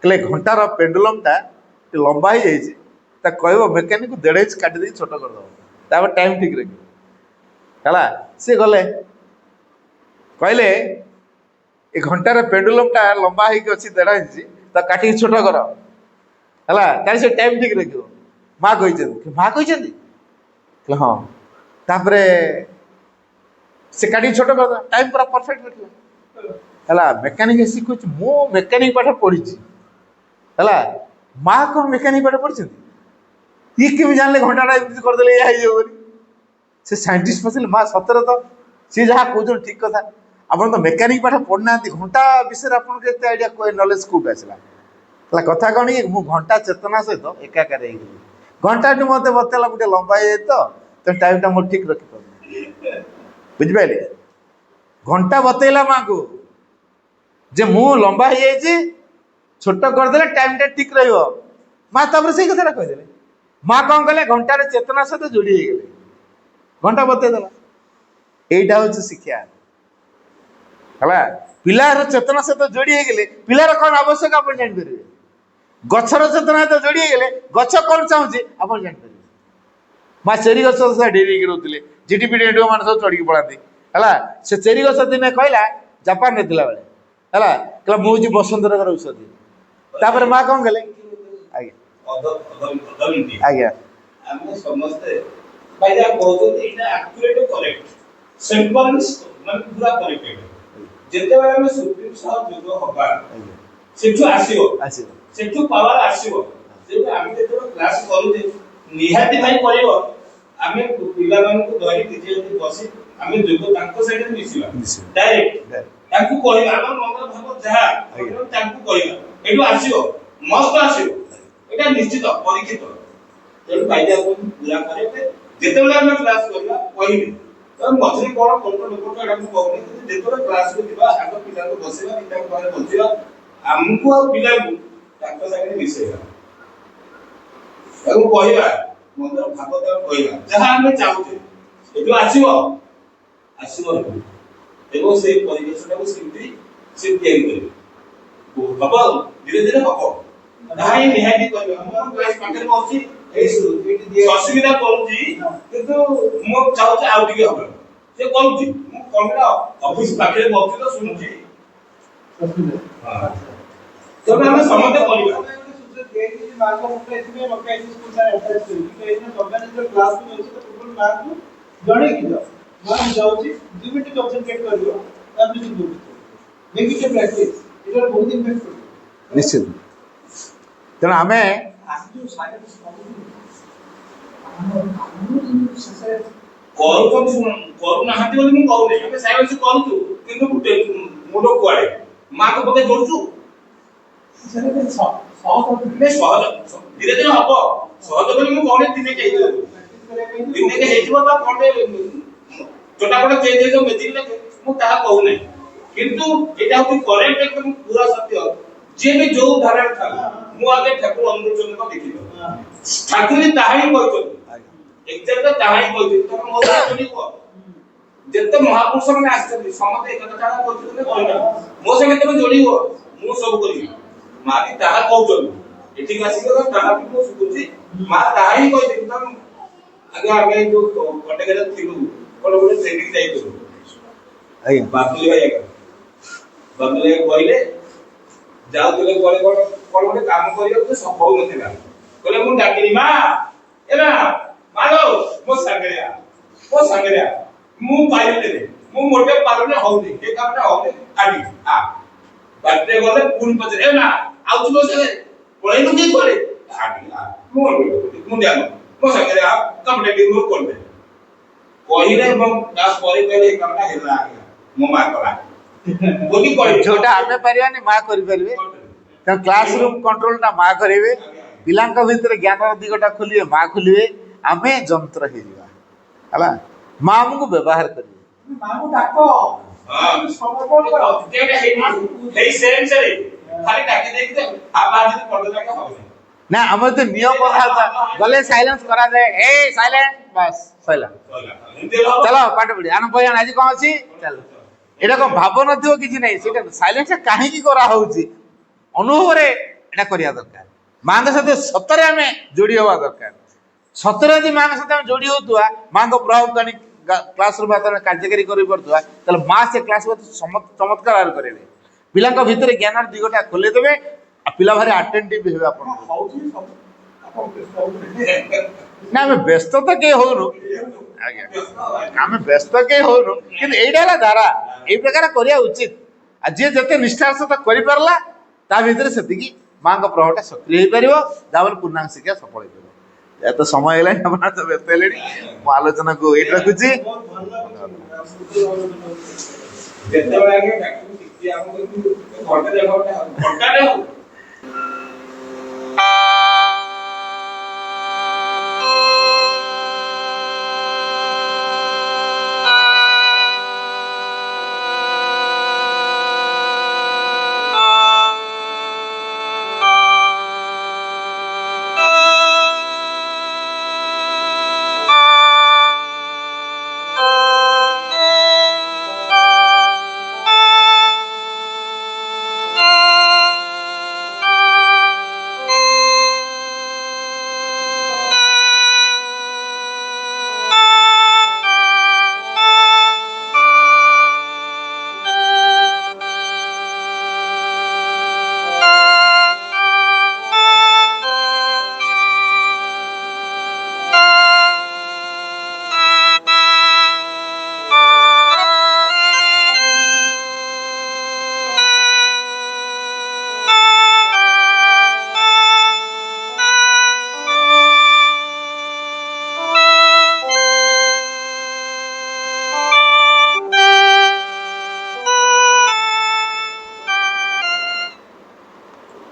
କହିଲେ ଘଣ୍ଟାର ପେଣ୍ଡୁଲମଟା ଲମ୍ବା ହେଇଯାଇଛି, ତାକୁ କହିବ ମେକାନିକ 1.5 ଇଞ୍ଚ କାଟି ଦେଇକି ଛୋଟ କରିଦେବ, ତାପରେ ଟାଇମ ଠିକ ରଖିବ ହେଲା। ସେ ଗଲେ କହିଲେ ଏ ଘଣ୍ଟାର ପେଣ୍ଡୁଲମଟା ଲମ୍ବା ହେଇକି ଅଛି 1.5 ଇଞ୍ଚ, ତାକୁ କାଟିକି ଛୋଟ କର ହେଲା, ତାହେଲେ ସେ ଟାଇମ ଠିକ ରଖିବ। ମା କହିଛନ୍ତି, ମା କହିଛନ୍ତି ହଁ। ତାପରେ ସେ କାଟିକି ଛୋଟ କରିଦେଲା, ଟାଇମ ପୁରା ପରଫେକ୍ଟ ରଖିଲା ହେଲା। ମେକାନିକ ଶିଖୁଛି, ମୁଁ ମେକାନିକ ପାଠ ପଢିଛି ହେଲା, ମା କଣ ମେକାନିକ ପାଠ ପଢିଛନ୍ତି? ଇଏ କେମିତି ଜାଣିଲେ ଘଣ୍ଟାଟା ଏମିତି କରିଦେଲେ ଏଇଆ ହେଇଯିବ ବୋଲି? ସେ ସାଇଣ୍ଟିଷ୍ଟ ପଚାରିଲେ, ମା ସତରେ ତ ସିଏ ଯାହା କହୁଛନ୍ତି ଠିକ କଥା, ଆପଣ ତ ମେକାନିକ ପାଠ ପଢିନାହାନ୍ତି, ଘଣ୍ଟା ବିଷୟରେ ଆପଣଙ୍କ ଏତେ ଆଇଡିଆ ନଲେଜ କୋଉଠୁ ଆସିଲା? ହେଲା କଥା କଣ କି, ମୁଁ ଘଣ୍ଟା ଚେତନା ସହିତ ଏକାକାର ହେଇଗଲି, ଘଣ୍ଟାଟି ମତେ ବତେଇଲା ମୁଁ ଟିକେ ଲମ୍ବା ହେଇଯାଇଛି ତ ଟାଇମଟା ମୋର ଠିକ ରଖିପାରୁନି, ବୁଝିପାରିଲେ? ଘଣ୍ଟା ବତେଇଲା ମାଙ୍କୁ ଯେ ମୁଁ ଲମ୍ବା ହେଇଯାଇଛି, ଛୋଟ କରିଦେଲେ ଟାଇମଟା ଠିକ ରହିବ। ମା ତାପରେ ସେଇ କଥାଟା କହିଦେଲେ। ମା କଣ କଲେ, ଘଣ୍ଟାର ଚେତନା ସହିତ ଯୋଡି ହେଇଗଲେ, ଘଣ୍ଟା ବତେଇଦେଲା। এইটা হচ্ছে শিক্ষা ହେଲା। ପିଲାର ଚେତନା ସହିତ ଯୋଡି ହେଇଗଲେ ପିଲାର କଣ ଆବଶ୍ୟକ ଆପଣ ଜାଣିପାରିବେ। ଗଛର ଚେତନା ସହିତ ଯୋଡି ହେଇଗଲେ ଗଛ କଣ ଚାହୁଁଛି ଆପଣ ଜାଣିପାରିବେ। ମା ଚେରି ଗଛ ଡେରି ହେଇକି ରହୁଥିଲେ, ଜିଟିପିଟି ଏଣ୍ଡୁଅ ମାନେ ସବୁ ଚଢିକି ପଳାନ୍ତି ହେଲା। ସେ ଚେରି ଗଛ ଦିନେ କହିଲା, ଜାପାନରେ ଥିଲା ବେଳେ ହେଲା, କହିଲା ମୁଁ ହଉଛି ବସୁନ୍ଧରାର ଔଷଧି। ତାପରେ ମା କଣ କଲେ, ଆଜ୍ଞା ଆଜ୍ଞା ଆମେ ସମସ୍ତେ ଭାଇ ଯାହା କହୁଛନ୍ତି ଏଇଟା ଆକ୍ୟୁରେଟ କରେକ୍ଟ ସେଣ୍ଟେନ୍ସ ମାନେ ପୁରା କରେକ୍ଟ। ଯେତେବେଳେ ଆମେ ସୁପ୍ରିମ ସହ ଯୋଗ ହବା ସେଠୁ ଆସିବ ସେଠୁ ପାୱାର ଆସିବ। ଯେହେତୁ ଆମେ ଯେତେବେଳେ କ୍ଲାସ କରୁଛେ ନିହାତି ଭାଇ କରିବ, ଆମେ ପିଲାମାନଙ୍କୁ ଧରି ନିଜେ ଯଦି ବସି ଆମେ ଯୋଗ ତାଙ୍କ ସହିତ ମିଶିବା ଡାଇରେକ୍ଟ ତାଙ୍କୁ କହିବା, ଆମ ମନର ଭାବ ଯାହା ତାଙ୍କୁ କହିବା, ଏଠୁ ଆସିବ ମସ୍ତ ଆସିବ, ଏଇଟା ନିଶ୍ଚିତ ପରୀକ୍ଷିତ। ତେଣୁ ଭାଇଜା ପୁରା କରେକ୍ଟ। ଯେତେବେଳେ ଆମେ କ୍ଲାସ କରିବା କହିବେ ତ ମଝିରେ କଣ କୋଟ ଲୋକଟା ଏଟା ମୁଁ କହୁନି, କିନ୍ତୁ ଯେତେବେଳେ କ୍ଲାସକୁ ଯିବା ଆଗ ପିଲାଙ୍କୁ ବସିବା, ପିଲାଙ୍କ ପାଖରେ ବସିବା, ଆମକୁ ଆଉ ପିଲାଙ୍କୁ ତାଙ୍କ ସାଙ୍ଗରେ ମିଶେଇବା ତାକୁ କହିବା ମନର ଭାବ ତାକୁ କହିବା ଯାହା ଆମେ ଚାହୁଁଛେ ଏଠୁ ଆସିବ ଏବଂ ସେଇ ପରିବେଶଟାକୁ ସେମିତି ସେ ତିଆରି କରିବେ ହବ ଧୀରେ ଧୀରେ ହବ ତାହା ହିଁ ନିହାତି କରିବେ ଆମ କ୍ଲାସ ପାଖରେ ବସୁଛି ଅସୁବିଧା କରୁଛି କିନ୍ତୁ ମୁଁ ଚାହୁଁଛି ଆଉ ଟିକେ ହବ ସେ କରୁଛି ମୁଁ କଣ ଅଫିସ ପାଖରେ ବସୁଛି ତ ଶୁଣୁଛି ତେଣୁ ଆମେ ସମସ୍ତେ କରିବା ନିଶ୍ଚିତ ତେଣୁ ଆମେ କରୁନାହାନ୍ତି ବୋଲି ମୁଁ କହୁନି ଆମେ ସାଇଲେନ୍ସ କରୁଛୁ କିନ୍ତୁ ମୁଣ୍ଡ କୁଆଡେ ମାଙ୍କ ପକେଇ ଯୋଡୁଛୁ ସହଜ ଧୀରେ ଧୀରେ ହବ ସହଜ ବୋଲି ମୁଁ କହୁନି ଦିନେ ହେଇଯିବ ତା କଣେ ଚଟାପଟ ଚେଞ୍ଜ ହେଇଯିବ ମେଜିକରେ ମୁଁ ତାହା କହୁନାହିଁ କିନ୍ତୁ ଏଇଟା ହଉଛି କରେକ୍ଟ एकदम ପୁରା ସତ୍ୟ ଯିଏ ବି ଯୋଉ ଧାରାରେ ଥାଉ ମୁଁ ଆଗେ ଠାକୁର ଅନୁଚନ୍ଦ୍ରଙ୍କ ଦେଖିବ ଠାକୁର ତାହା ହିଁ କହିଛନ୍ତି ଏକ୍ସାକ୍ଟ ତାହା ହିଁ କହିଛନ୍ତି ତମ ମୋ ସାଙ୍ଗରେ କୁହ ଯେତେ ମହାପୁରୁଷ ମାନେ ଆସିଛନ୍ତି ସମସ୍ତେ ଏକ କଥା କହିଛନ୍ତି କହିନା ମୋ ସାଙ୍ଗେ ତମେ ଯୋଡ଼ିବ ମୁଁ ସବୁ କରିବି ମା ବି ତାହା କହୁଛନ୍ତି ଏଠିକି ଆସିକି ତାହା ବି ମୁଁ ଶୁଣୁଛି ମା ତାହା ହିଁ କହିଛନ୍ତି ତମ ଆगे ଆମେ ଯୋଉ କଟକରେ ଥିଲୁ ଗୋଟେ ଟ୍ରେନିଂ ଯାଇଥିଲୁ ଆଜ୍ଞା ବାବୁଲି ଭାଇ କହିଲେ ଯାଉଥିଲେ କଣ ଗୋଟେ କାମ କରିବାକୁ ସଫଳ ନଥିଲା କହିଲେ ମୁଁ ଡାକିନି ମା ଏରା ମାଲୋ ମୋ ସାଙ୍ଗରେ ମୁଁ ପାଇଲେ ମୁଁ ମୋଟେ ପାରୁନି ହଉନି ଏ କାମଟା ହଉନି ଆଜି ବାଟରେ ଗଲେ ପୁଣି ପଚାରେ ଏ ମା ଆଉ ତୁ ବସେ ପଳେଇଲୁ କି କୁଆଡେ ମୁଁ ଜାনো ମୋ ସାଙ୍ଗରେ କାମଟା ଟିକେ ମୋର କରିଦେ କହିଲେ ଏବଂ ତାପରେ କହିଲେ ଏ କାମଟା ହେଲା ମୋ ମା କଲା ବୋଲି କହିଲେ ଯୋଉଟା ଆମେ ପାରିବାନି ମା କରିପାରିବେ ତେଣୁ କ୍ଲାସ ରୁମ୍ କଣ୍ଟ୍ରୋଲଟା ମା କରିବେ ପିଲାଙ୍କ ଭିତରେ ଜ୍ଞାନର ଦିଗଟା ଖୋଲିବେ ମା ଖୋଲିବେ ଆମେ ଯନ୍ତ୍ର ହେଇଯିବା ହେଲା ମା ଆମକୁ ବ୍ୟବହାର କରିବେ ନା ଆମର ତ ନିୟମ ଗଲେ ସାଇଲେନ୍ସ କରାଯାଏ ଏ ସାଇଲେନ୍ସ ବାସ୍ ସଇଲା ଚାଲ ପାଠ ପଢି ଆନ ବହି ଆଜି କଣ ଅଛି ଚାଲ ଏଇଟା କଣ ଭାବ ନଥିବ କିଛି ନାହିଁ ସେଇଟା ସାଇଲେନ୍ସ କାହିଁକି କରାହଉଛି ଅନୁଭବରେ ଏଇଟା କରିବା ଦରକାର ମାଙ୍କ ସହିତ ସତରେ ଆମେ ଯୋଡି ହବା ଦରକାର ସତରେ ଯଦି ମାଙ୍କ ସହିତ ଆମେ ଯୋଡି ହଉଥିବା ମାଙ୍କ ପ୍ରଭାବ ଆଣି କ୍ଲାସ ରୁମ୍ କାର୍ଯ୍ୟକାରୀ କରିପାରୁଥିବା ତାହେଲେ ମା ସେ କ୍ଲାସ ଚମତ୍କାର କରିବେ ପିଲାଙ୍କ ଭିତରେ ଜ୍ଞାନର ଦିଗଟା ଖୋଲେଇ ଦେବେ ଆଉ ପିଲା ଭାରି ଆଟେଣ୍ଟିଭ ହେବେ ଆପଣ ନା ଆମେ ବ୍ୟସ୍ତ ତ କେହି ହଉନୁ ଆଜ୍ଞା ଆମେ ବ୍ୟସ୍ତ କେହି ହଉନୁ କିନ୍ତୁ ଏଇଟା ହେଲା ଧାରା ଏଇ ପ୍ରକାର କରିବା ଉଚିତ ଆଉ ଯିଏ ଯେତେ ନିଷ୍ଠାର ସହିତ କରିପାରିଲା ତା ଭିତରେ ସେତିକି ମାଙ୍କ ପ୍ରଭାବଟା ସକ୍ରିୟ ହେଇପାରିବ ଯାହାଫଳରେ ପୂର୍ଣ୍ଣାଙ୍ଗ ଶିକ୍ଷା ସଫଳ ହେଇପାରିବ ଏତ ସମୟ ହେଲାଣି ଆପଣ ତ ବ୍ୟସ୍ତ ହେଲେଣି ମୁଁ ଆଲୋଚନାକୁ ଏଇଠି ରଖୁଛି ଯେତେବେଳେ ଆଗେ ଡାକ୍ତର ଶିଖି ଆମକୁ ଘଣ୍ଟାରେ ହଉ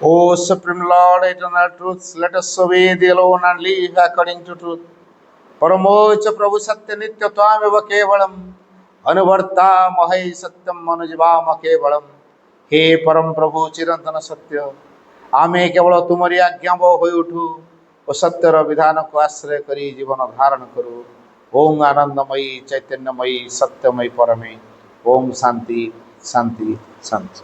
O Supreme Lord, eternal truth, let us obey thee alone and live according to truth. Paramocha Prabhu Satya Nitya Twam Eva Kevalam Anuvarta Mahai Satyam Manujivama Kevalam हे परम प्रभु चिरंतन सत्य आमे केवल तुमरी आज्ञाबह हो उठू और सत्यर विधान को आश्रय करी जीवन धारण करू। ओम आनंदमयी चैतन्यमयी सत्यमयी परमे ओम शांति शांति शांति।